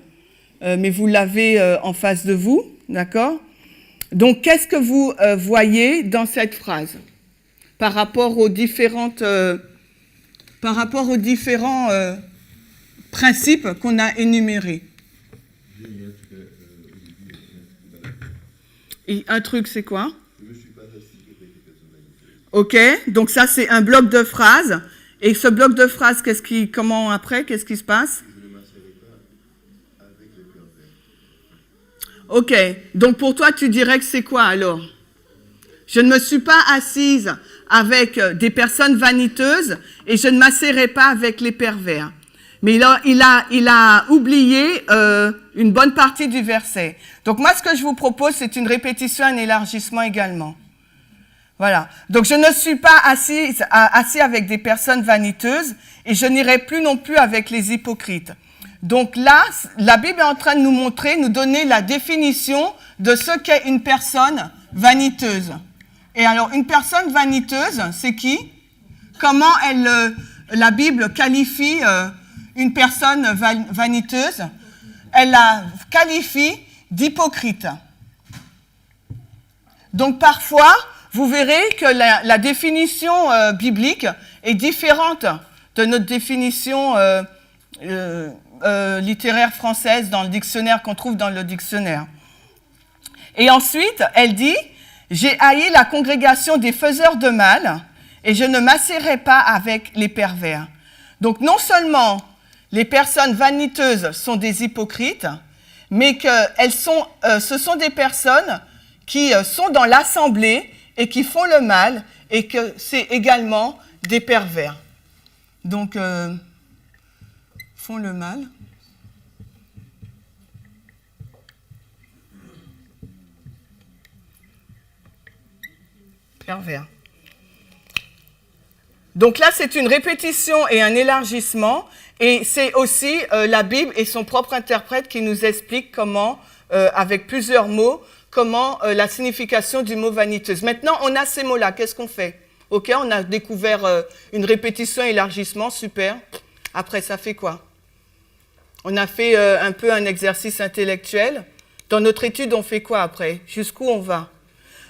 mais vous l'avez en face de vous, d'accord? Donc, qu'est-ce que vous voyez dans cette phrase par rapport aux différents principes qu'on a énumérés? Et un truc, c'est quoi? Ok, donc ça, c'est un bloc de phrases. Et ce bloc de phrases, qu'est-ce qui se passe? Ok, donc pour toi, tu dirais que c'est quoi alors? Je ne me suis pas assise avec des personnes vaniteuses et je ne m'asserai pas avec les pervers. Mais il a oublié une bonne partie du verset. Donc moi, ce que je vous propose, c'est une répétition, un élargissement également. Voilà. Donc je ne suis pas assis avec des personnes vaniteuses et je n'irai plus non plus avec les hypocrites. Donc là, la Bible est en train de nous donner la définition de ce qu'est une personne vaniteuse. Et alors, une personne vaniteuse, c'est qui? Comment la Bible qualifie une personne vaniteuse? Elle la qualifie d'hypocrite. Donc parfois, vous verrez que la définition biblique est différente de notre définition littéraire française dans le dictionnaire qu'on trouve dans le dictionnaire. Et ensuite, elle dit « J'ai haï la congrégation des faiseurs de mal et je ne m'asserai pas avec les pervers. » Donc non seulement les personnes vaniteuses sont des hypocrites, mais que ce sont des personnes qui sont dans l'assemblée et qui font le mal et que c'est également des pervers. Donc, font le mal. Pervers. Donc là, c'est une répétition et un élargissement, et c'est aussi la Bible et son propre interprète qui nous explique comment, avec plusieurs mots, comment la signification du mot vaniteuse. Maintenant, on a ces mots-là, qu'est-ce qu'on fait? Ok, on a découvert une répétition, élargissement, super. Après, ça fait quoi? On a fait un peu un exercice intellectuel. Dans notre étude, on fait quoi après? Jusqu'où on va?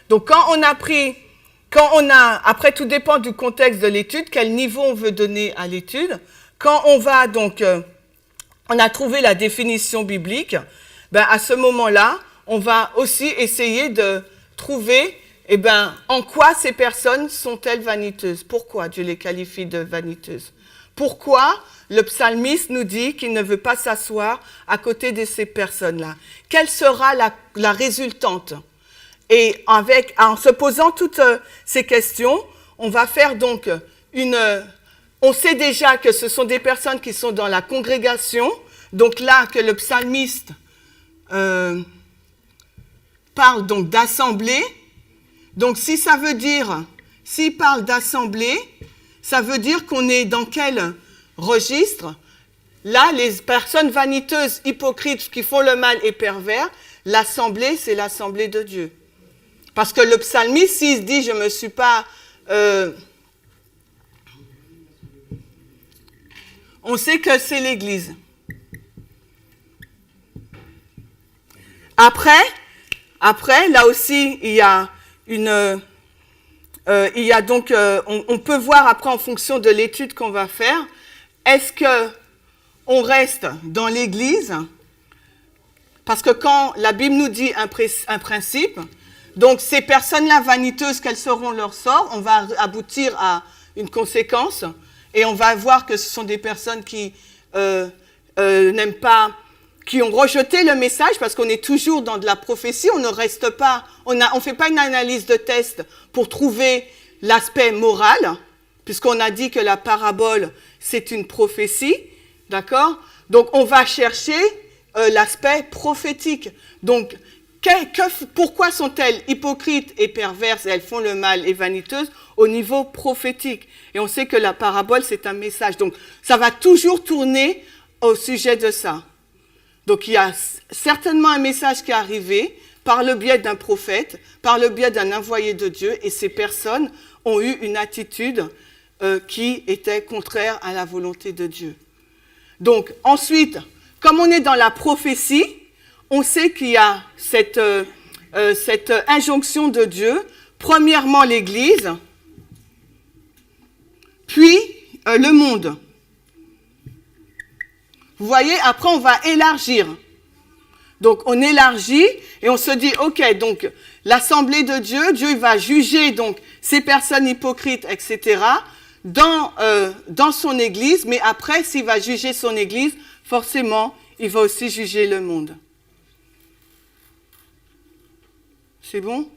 Donc, après, tout dépend du contexte de l'étude, quel niveau on veut donner à l'étude. Quand on va donc, on a trouvé la définition biblique, ben à ce moment-là, on va aussi essayer de trouver, en quoi ces personnes sont-elles vaniteuses? Pourquoi Dieu les qualifie de vaniteuses? Pourquoi le psalmiste nous dit qu'il ne veut pas s'asseoir à côté de ces personnes-là? Quelle sera la résultante? Et en se posant toutes ces questions, on va faire donc on sait déjà que ce sont des personnes qui sont dans la congrégation, donc là que le psalmiste parle donc d'assemblée. Donc s'il parle d'assemblée, ça veut dire qu'on est dans quel registre? Là, les personnes vaniteuses, hypocrites, qui font le mal et pervers, l'assemblée, c'est l'assemblée de Dieu. Parce que le psalmiste, s'il se dit « je ne me suis pas... on sait que c'est l'Église. Après, là aussi, il y a donc, on peut voir après en fonction de l'étude qu'on va faire, est-ce qu'on reste dans l'Église? Parce que quand la Bible nous dit un principe, donc ces personnes-là vaniteuses, quels seront leurs sorts? On va aboutir à une conséquence et on va voir que ce sont des personnes qui n'aiment pas qui ont rejeté le message, parce qu'on est toujours dans de la prophétie, on ne reste pas, on fait pas une analyse de test pour trouver l'aspect moral, puisqu'on a dit que la parabole, c'est une prophétie, d'accord? Donc, on va chercher l'aspect prophétique. Donc, pourquoi sont-elles hypocrites et perverses, et elles font le mal et vaniteuses au niveau prophétique? Et on sait que la parabole, c'est un message. Donc, ça va toujours tourner au sujet de ça. Donc, il y a certainement un message qui est arrivé par le biais d'un prophète, par le biais d'un envoyé de Dieu, et ces personnes ont eu une attitude qui était contraire à la volonté de Dieu. Donc, ensuite, comme on est dans la prophétie, on sait qu'il y a cette injonction de Dieu, premièrement l'Église, puis le monde. Vous voyez, après on va élargir. Donc on élargit et on se dit, ok, donc l'assemblée de Dieu, Dieu va juger donc ces personnes hypocrites, etc., dans son Église, mais après, s'il va juger son Église, forcément, il va aussi juger le monde. C'est bon?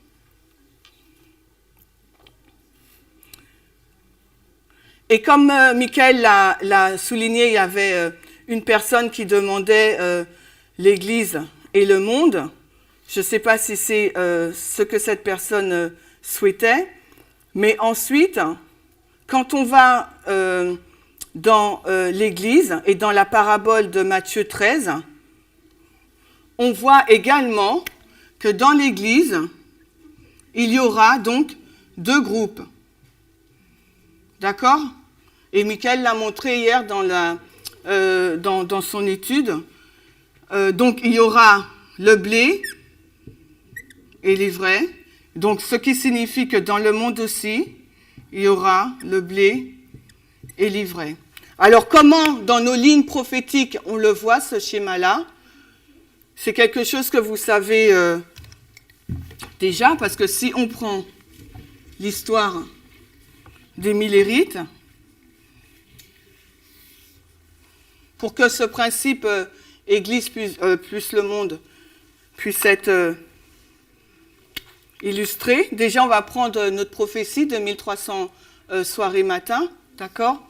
Et comme Michael l'a souligné, il y avait une personne qui demandait l'Église et le monde. Je ne sais pas si c'est ce que cette personne souhaitait, mais ensuite, quand on va dans l'Église et dans la parabole de Matthieu 13, on voit également que dans l'Église, il y aura donc 2 groupes. D'accord? Et Michael l'a montré hier dans son étude. Donc, il y aura le blé et l'ivraie. Donc, ce qui signifie que dans le monde aussi, il y aura le blé et l'ivraie. Alors, comment, dans nos lignes prophétiques, on le voit, ce schéma-là? C'est quelque chose que vous savez déjà, parce que si on prend l'histoire des Millérites, pour que ce principe Église plus le monde puisse être illustré, déjà on va prendre notre prophétie de 1300 soirées matin, d'accord?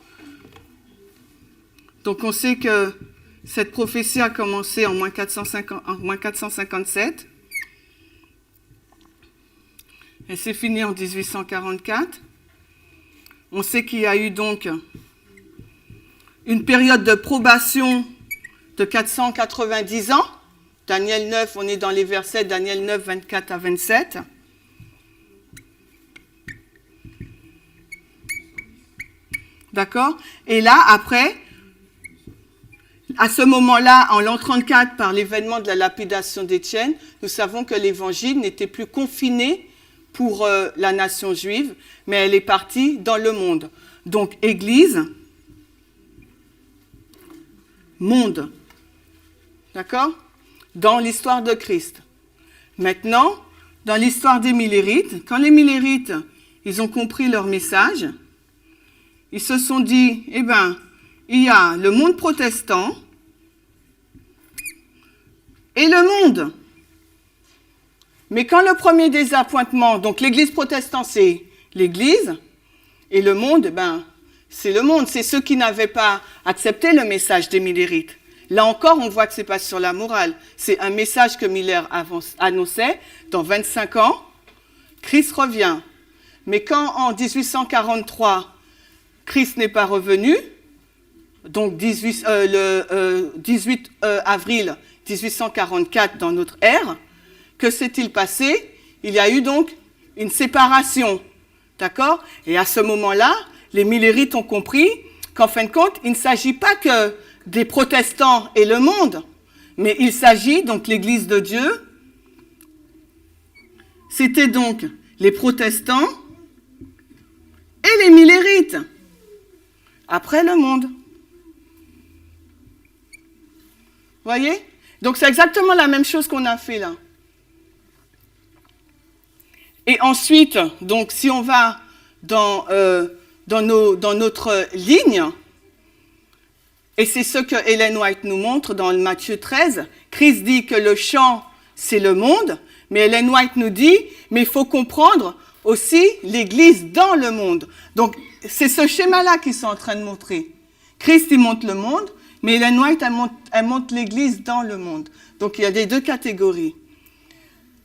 Donc on sait que cette prophétie a commencé en moins 457, et c'est fini en 1844. On sait qu'il y a eu donc une période de probation de 490 ans. Daniel 9, on est dans les versets Daniel 9, 24 à 27. D'accord? Et là, après, à ce moment-là, en l'an 34, par l'événement de la lapidation d'Étienne, nous savons que l'évangile n'était plus confiné pour la nation juive, mais elle est partie dans le monde. Donc, Église, monde. D'accord? Dans l'histoire de Christ. Maintenant, dans l'histoire des Millérites, quand les Millérites, ils ont compris leur message, ils se sont dit, eh bien, il y a le monde protestant et le monde. Mais quand le premier désappointement, donc l'église protestante, c'est l'église, et le monde, ben, c'est le monde, c'est ceux qui n'avaient pas accepté le message des Millérites. Là encore, on voit que ce n'est pas sur la morale. C'est un message que Miller annonçait. Dans 25 ans, Christ revient. Mais quand en 1843, Christ n'est pas revenu, donc 18 avril 1844 dans notre ère, que s'est-il passé? Il y a eu donc une séparation, d'accord? Et à ce moment-là, les Millérites ont compris qu'en fin de compte, il ne s'agit pas que des protestants et le monde, mais il s'agit donc l'Église de Dieu. C'était donc les protestants et les Millérites, après le monde. Voyez? Donc c'est exactement la même chose qu'on a fait là. Et ensuite, donc si on va dans notre ligne, et c'est ce que Ellen White nous montre dans le Matthieu 13. Christ dit que le champ, c'est le monde, mais Ellen White nous dit, mais il faut comprendre aussi l'Église dans le monde. Donc, c'est ce schéma-là qu'ils sont en train de montrer. Christ, il montre le monde, mais Ellen White, elle montre l'Église dans le monde. Donc, il y a les deux catégories.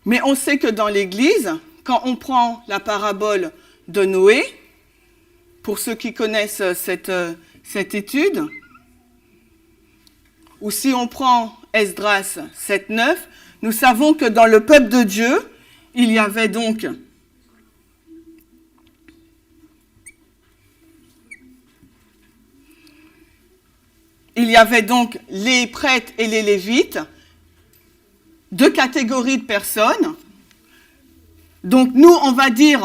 Mais on sait que dans l'Église, quand on prend la parabole de Noé, pour ceux qui connaissent cette étude, ou si on prend Esdras 7.9, nous savons que dans le peuple de Dieu, il y avait donc les prêtres et les lévites, deux catégories de personnes. Donc nous, on va dire,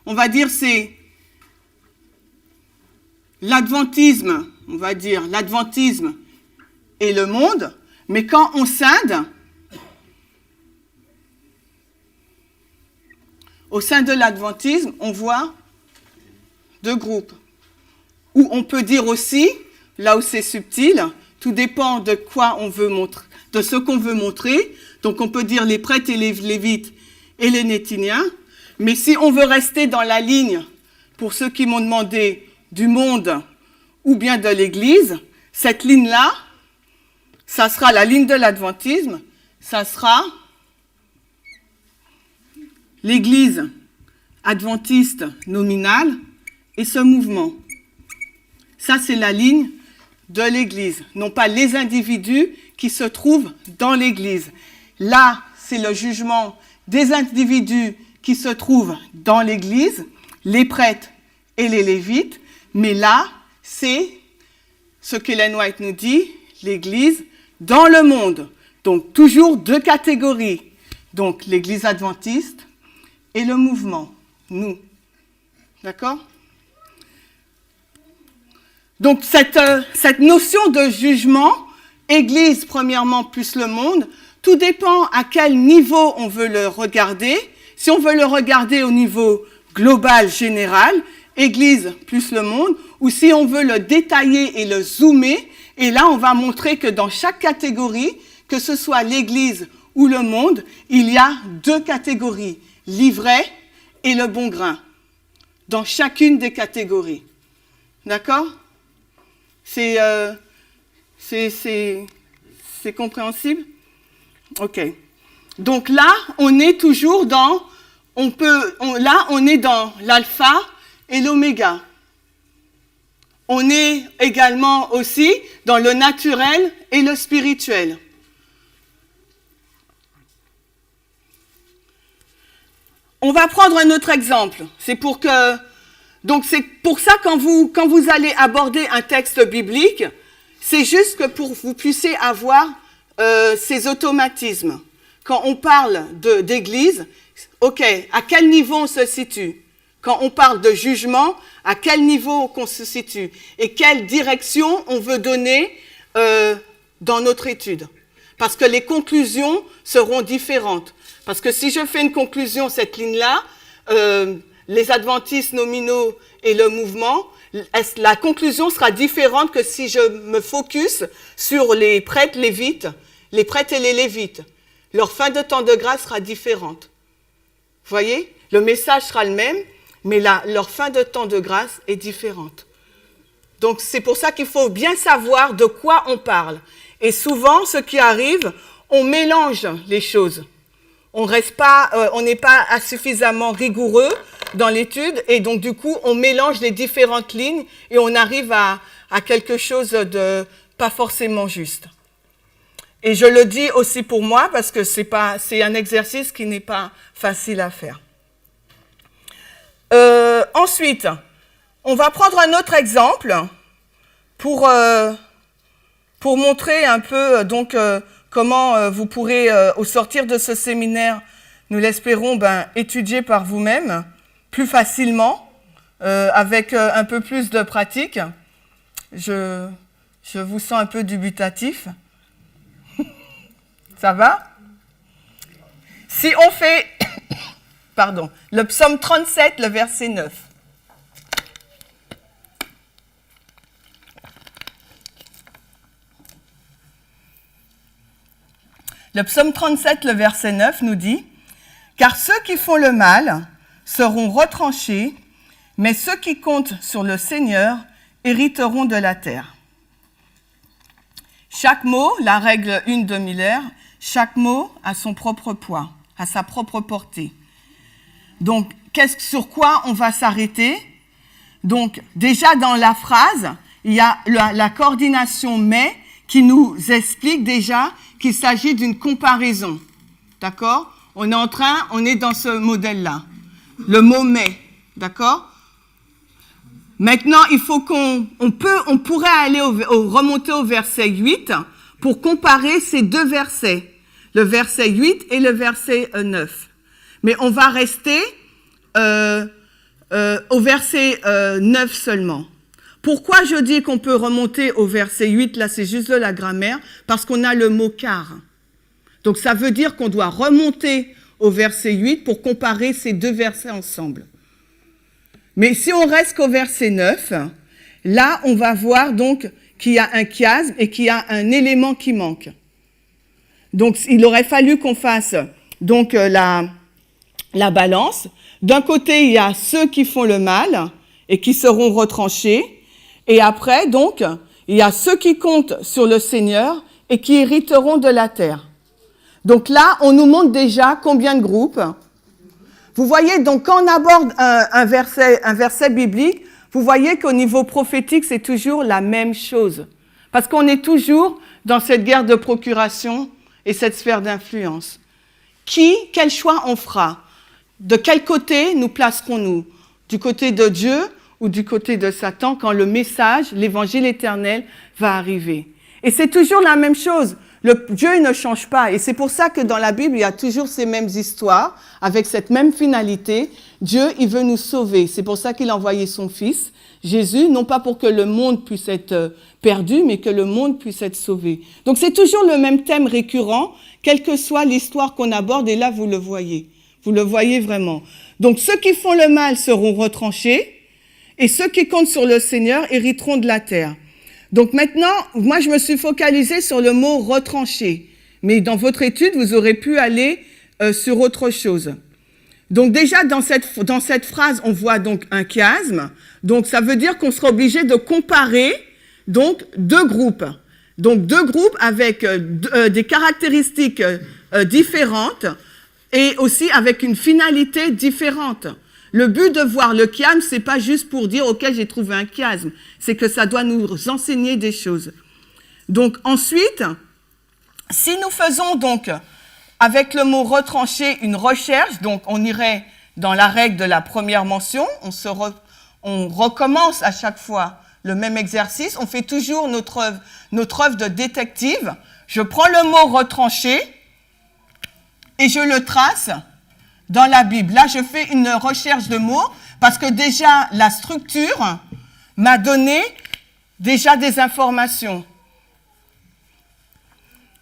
on va dire c'est l'adventisme, on va dire l'adventisme et le monde, mais quand on scinde, au sein de l'adventisme, on voit deux groupes. Ou on peut dire aussi, là où c'est subtil, tout dépend de quoi on veut montrer, de ce qu'on veut montrer. Donc on peut dire les prêtres et les lévites et les nétiniens. Mais si on veut rester dans la ligne, pour ceux qui m'ont demandé, du monde ou bien de l'Église, cette ligne-là, ça sera la ligne de l'adventisme, ça sera l'Église adventiste nominale et ce mouvement. Ça, c'est la ligne de l'Église, non pas les individus qui se trouvent dans l'Église. Là, c'est le jugement des individus qui se trouvent dans l'Église, les prêtres et les lévites, mais là, c'est ce qu'Ellen White nous dit, l'Église dans le monde. Donc, toujours deux catégories. Donc, l'Église adventiste et le mouvement, nous. D'accord ? Donc, cette notion de jugement, Église, premièrement, plus le monde, tout dépend à quel niveau on veut le regarder. Si on veut le regarder au niveau global, général, Église plus le monde, ou si on veut le détailler et le zoomer, et là, on va montrer que dans chaque catégorie, que ce soit l'Église ou le monde, il y a deux catégories, l'ivraie et le bon grain, dans chacune des catégories. D'accord ? C'est compréhensible? Ok. Donc là, on est toujours dans, on est dans l'alpha et l'oméga. On est également aussi dans le naturel et le spirituel. On va prendre un autre exemple. Donc c'est pour ça quand vous allez aborder un texte biblique, c'est juste que pour que vous puissiez avoir ces automatismes. Quand on parle d'église, ok, à quel niveau on se situe? Quand on parle de jugement, à quel niveau on se situe? Et quelle direction on veut donner dans notre étude? Parce que les conclusions seront différentes. Parce que si je fais une conclusion, cette ligne-là, les adventistes nominaux et le mouvement, la conclusion sera différente que si je me focus sur les prêtres lévites, les prêtres et les lévites. Leur fin de temps de grâce sera différente. Vous voyez? Le message sera le même, mais leur fin de temps de grâce est différente. Donc c'est pour ça qu'il faut bien savoir de quoi on parle. Et souvent, ce qui arrive, on mélange les choses. On n'est pas suffisamment rigoureux dans l'étude et donc du coup, on mélange les différentes lignes et on arrive à quelque chose de pas forcément juste. Et je le dis aussi pour moi parce que c'est un exercice qui n'est pas facile à faire. Ensuite, on va prendre un autre exemple pour montrer un peu comment vous pourrez, au sortir de ce séminaire, nous l'espérons, étudier par vous-même plus facilement, avec un peu plus de pratique. Je vous sens un peu dubitatif. Ça va? Si on fait, le psaume 37, le verset 9. Le psaume 37, le verset 9 nous dit « Car ceux qui font le mal seront retranchés, mais ceux qui comptent sur le Seigneur hériteront de la terre. » Chaque mot, la règle 1 de Miller, chaque mot a son propre poids, a sa propre portée. Donc, sur quoi on va s'arrêter? Donc, déjà dans la phrase, il y a la coordination « mais » qui nous explique déjà qu'il s'agit d'une comparaison. D'accord? On est dans ce modèle-là. Le mot « mais ». D'accord? Maintenant, il faut on pourrait aller remonter au verset 8 pour comparer ces deux versets, le verset 8 et le verset 9. Mais on va rester au verset 9 seulement. Pourquoi je dis qu'on peut remonter au verset 8? Là, c'est juste de la grammaire, parce qu'on a le mot « car ». Donc, ça veut dire qu'on doit remonter au verset 8 pour comparer ces deux versets ensemble. Mais si on reste qu'au verset 9, là, on va voir donc qu'il y a un chiasme et qu'il y a un élément qui manque. Donc, il aurait fallu qu'on fasse donc la balance. D'un côté, il y a ceux qui font le mal et qui seront retranchés. Et après, donc, il y a ceux qui comptent sur le Seigneur et qui hériteront de la terre. Donc là, on nous montre déjà combien de groupes. Vous voyez, donc, quand on aborde un verset biblique, vous voyez qu'au niveau prophétique, c'est toujours la même chose. Parce qu'on est toujours dans cette guerre de procuration et cette sphère d'influence. Quel choix on fera? De quel côté nous placerons-nous? Du côté de Dieu ou du côté de Satan quand le message, l'évangile éternel va arriver? Et c'est toujours la même chose. Dieu il ne change pas. Et c'est pour ça que dans la Bible, il y a toujours ces mêmes histoires, avec cette même finalité. Dieu, il veut nous sauver. C'est pour ça qu'il a envoyé son Fils, Jésus, non pas pour que le monde puisse être perdu, mais que le monde puisse être sauvé. Donc c'est toujours le même thème récurrent, quelle que soit l'histoire qu'on aborde, et là vous le voyez. Vous le voyez vraiment. Donc ceux qui font le mal seront retranchés, et ceux qui comptent sur le Seigneur hériteront de la terre. Donc maintenant, moi je me suis focalisée sur le mot « retranché ». Mais dans votre étude, vous aurez pu aller sur autre chose. Donc déjà, dans cette phrase, on voit donc un chiasme. Donc ça veut dire qu'on sera obligé de comparer donc deux groupes. Donc deux groupes avec des caractéristiques différentes et aussi avec une finalité différente. Le but de voir le chiasme, c'est pas juste pour dire « Ok, j'ai trouvé un chiasme », c'est que ça doit nous enseigner des choses. Donc ensuite, si nous faisons donc avec le mot « retranché » une recherche, donc on irait dans la règle de la première mention, on recommence à chaque fois le même exercice, on fait toujours notre œuvre de détective. Je prends le mot « retranché » et je le trace dans la Bible. Là, je fais une recherche de mots parce que déjà, la structure m'a donné déjà des informations.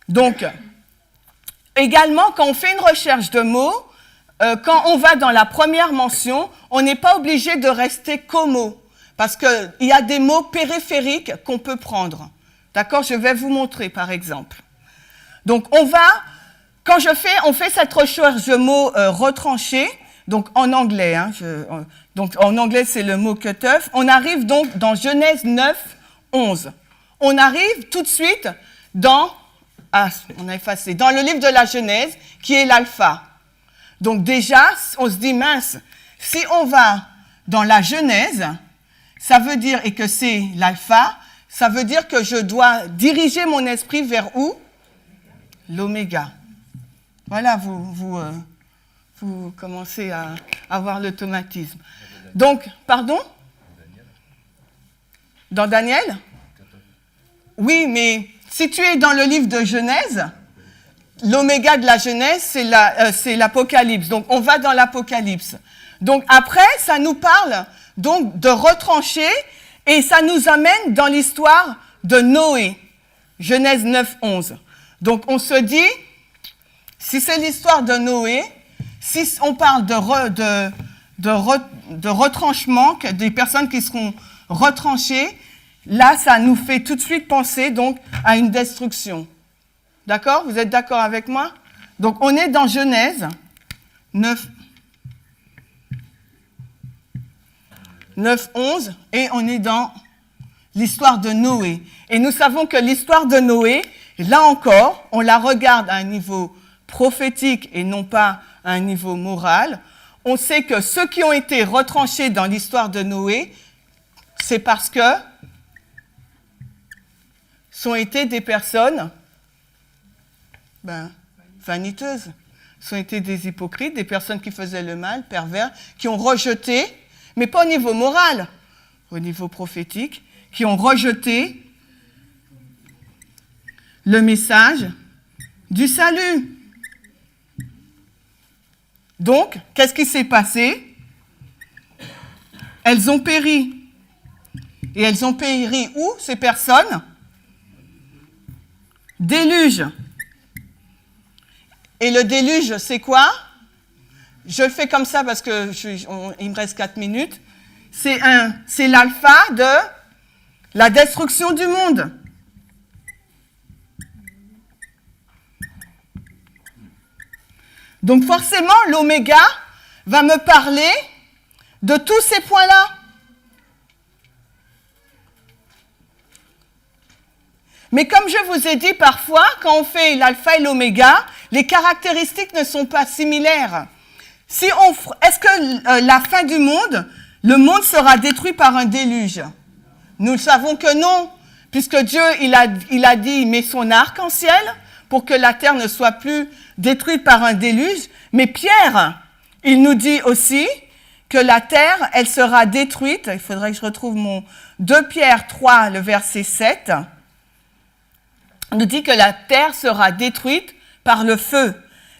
Donc, également, quand on fait une recherche de mots, quand on va dans la première mention, on n'est pas obligé de rester qu'aux mots parce qu'il y a des mots périphériques qu'on peut prendre. D'accord? Je vais vous montrer, par exemple. Donc, on fait cette recherche de mots retranchés, donc en anglais, donc en anglais c'est le mot cut-off, on arrive donc dans Genèse 9, 11. On arrive tout de suite dans le livre de la Genèse, qui est l'alpha. Donc déjà, on se dit, mince, si on va dans la Genèse, ça veut dire, et que c'est l'alpha, ça veut dire que je dois diriger mon esprit vers où? L'oméga. Voilà, vous commencez à avoir l'automatisme. Donc, pardon? Dans Daniel? Oui, mais si tu es dans le livre de Genèse, l'oméga de la Genèse, c'est l'Apocalypse. Donc, on va dans l'Apocalypse. Donc, après, ça nous parle donc de retrancher et ça nous amène dans l'histoire de Noé. Genèse 9, 11. Donc, on se dit, si c'est l'histoire de Noé, si on parle de retranchement, des personnes qui seront retranchées, là, ça nous fait tout de suite penser donc à une destruction. D'accord? Vous êtes d'accord avec moi? Donc, on est dans Genèse 9, 11, et on est dans l'histoire de Noé. Et nous savons que l'histoire de Noé, là encore, on la regarde à un niveau prophétique et non pas à un niveau moral. On sait que ceux qui ont été retranchés dans l'histoire de Noé, c'est parce que sont été des personnes vaniteuses, sont été des hypocrites, des personnes qui faisaient le mal, pervers, qui ont rejeté, mais pas au niveau moral, au niveau prophétique, qui ont rejeté le message du salut. Donc, qu'est-ce qui s'est passé? Elles ont péri. Et elles ont péri où, ces personnes? Déluge. Et le déluge, c'est quoi? Je le fais comme ça parce que il me reste 4 minutes. C'est l'alpha de la destruction du monde. Donc forcément, l'oméga va me parler de tous ces points-là. Mais comme je vous ai dit, parfois, quand on fait l'alpha et l'oméga, les caractéristiques ne sont pas similaires. Est-ce que la fin du monde, le monde sera détruit par un déluge? Nous savons que non, puisque Dieu, il a dit, il met son arc-en-ciel pour que la terre ne soit plus détruite par un déluge. Mais Pierre, il nous dit aussi que la terre, elle sera détruite. Il faudrait que je retrouve mon 2 Pierre 3, le verset 7. Il nous dit que la terre sera détruite par le feu.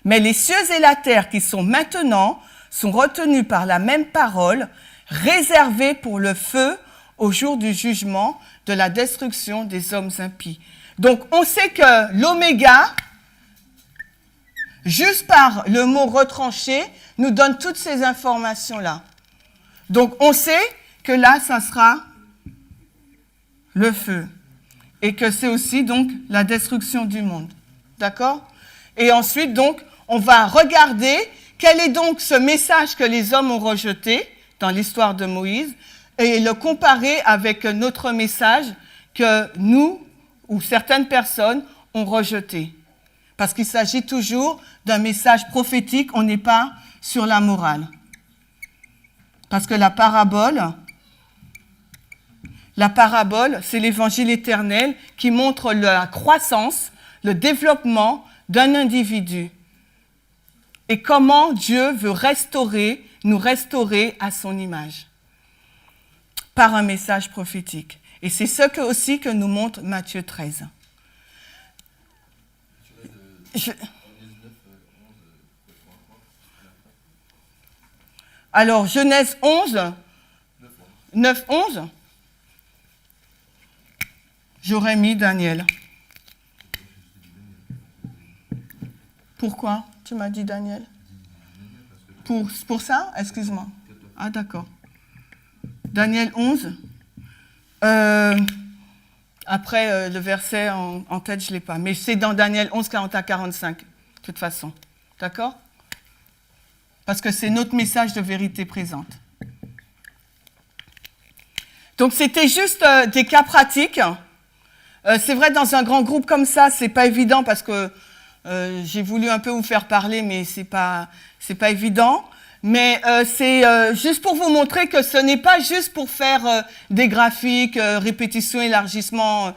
Mais les cieux et la terre qui sont maintenant sont retenus par la même parole, réservés pour le feu au jour du jugement de la destruction des hommes impies. Donc, on sait que l'oméga, juste par le mot retranché, nous donne toutes ces informations-là. Donc, on sait que là, ça sera le feu. Et que c'est aussi, donc, la destruction du monde. D'accord? Et ensuite, donc, on va regarder quel est donc ce message que les hommes ont rejeté dans l'histoire de Moïse et le comparer avec notre message que nous, ou certaines personnes, ont rejeté. Parce qu'il s'agit toujours d'un message prophétique, on n'est pas sur la morale. Parce que la parabole, c'est l'évangile éternel qui montre la croissance, le développement d'un individu. Et comment Dieu veut nous restaurer à son image. Par un message prophétique. Et c'est ce aussi que nous montre Matthieu 13. Alors, Genèse 11, 9, 11, j'aurais mis Daniel. Pourquoi tu m'as dit Daniel? Pour ça? Excuse-moi. Ah, d'accord. Daniel 11. Après, le verset en tête, je ne l'ai pas. Mais c'est dans Daniel 11, 40 à 45, de toute façon. D'accord? Parce que c'est notre message de vérité présente. Donc, c'était juste des cas pratiques. C'est vrai, dans un grand groupe comme ça, ce n'est pas évident parce que j'ai voulu un peu vous faire parler, mais ce n'est pas évident. Mais c'est juste pour vous montrer que ce n'est pas juste pour faire des graphiques, répétition, élargissement,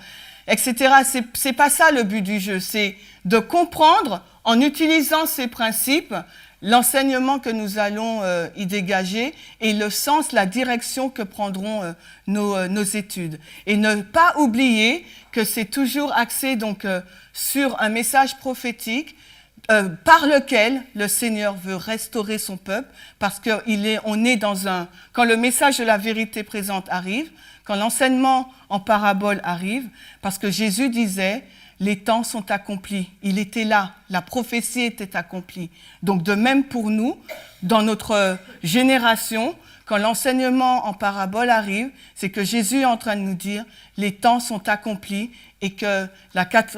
etc. C'est pas ça le but du jeu. C'est de comprendre, en utilisant ces principes, l'enseignement que nous allons y dégager et le sens, la direction que prendront nos études. Et ne pas oublier que c'est toujours axé donc sur un message prophétique par lequel le Seigneur veut restaurer son peuple, parce qu'on est dans quand le message de la vérité présente arrive, quand l'enseignement en parabole arrive, parce que Jésus disait, les temps sont accomplis. Il était là, la prophétie était accomplie. Donc de même pour nous, dans notre génération, quand l'enseignement en parabole arrive, c'est que Jésus est en train de nous dire les temps sont accomplis et que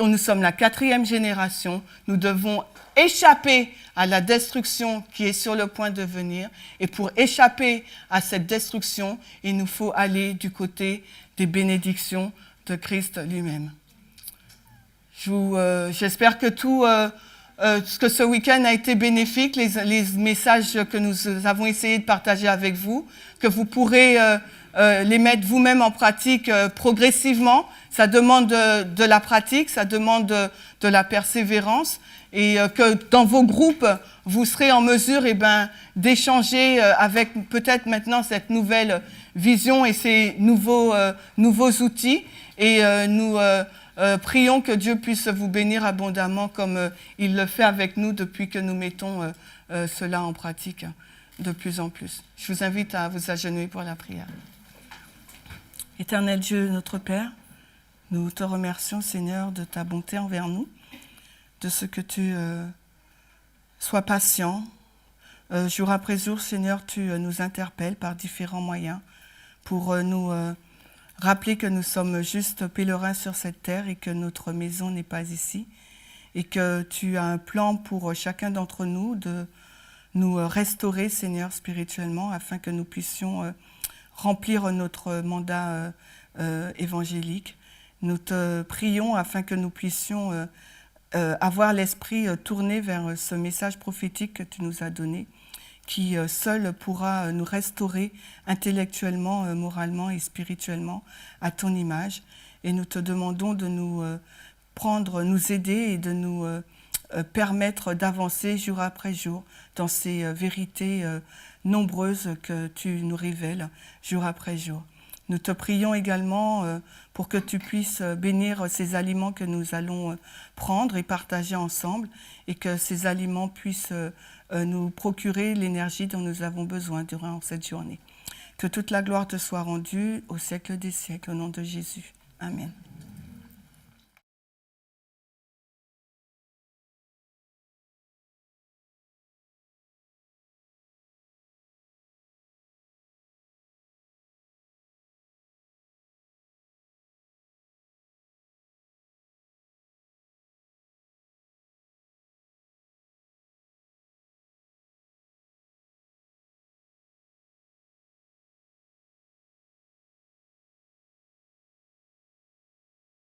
nous sommes la 4e génération. Nous devons échapper à la destruction qui est sur le point de venir. Et pour échapper à cette destruction, il nous faut aller du côté des bénédictions de Christ lui-même. J'espère que que ce week-end a été bénéfique, les messages que nous avons essayé de partager avec vous, que vous pourrez les mettre vous-même en pratique progressivement. Ça demande de la pratique, ça demande de la persévérance, et que dans vos groupes, vous serez en mesure d'échanger avec peut-être maintenant cette nouvelle vision et ces nouveaux outils. Et nous prions que Dieu puisse vous bénir abondamment comme il le fait avec nous depuis que nous mettons cela en pratique de plus en plus. Je vous invite à vous agenouiller pour la prière. Éternel Dieu, notre Père, nous te remercions, Seigneur, de ta bonté envers nous, de ce que tu sois patient. Jour après jour, Seigneur, tu nous interpelles par différents moyens pour nous rappeler que nous sommes juste pèlerins sur cette terre et que notre maison n'est pas ici, et que tu as un plan pour chacun d'entre nous de nous restaurer, Seigneur, spirituellement, afin que nous puissions remplir notre mandat évangélique. Nous te prions afin que nous puissions avoir l'esprit tourné vers ce message prophétique que tu nous as donné, qui seul pourra nous restaurer intellectuellement, moralement et spirituellement à ton image. Et nous te demandons de nous nous aider et de nous permettre d'avancer jour après jour dans ces vérités nombreuses que tu nous révèles jour après jour. Nous te prions également pour que tu puisses bénir ces aliments que nous allons prendre et partager ensemble, et que ces aliments puissent nous procurer l'énergie dont nous avons besoin durant cette journée. Que toute la gloire te soit rendue au siècle des siècles, au nom de Jésus. Amen.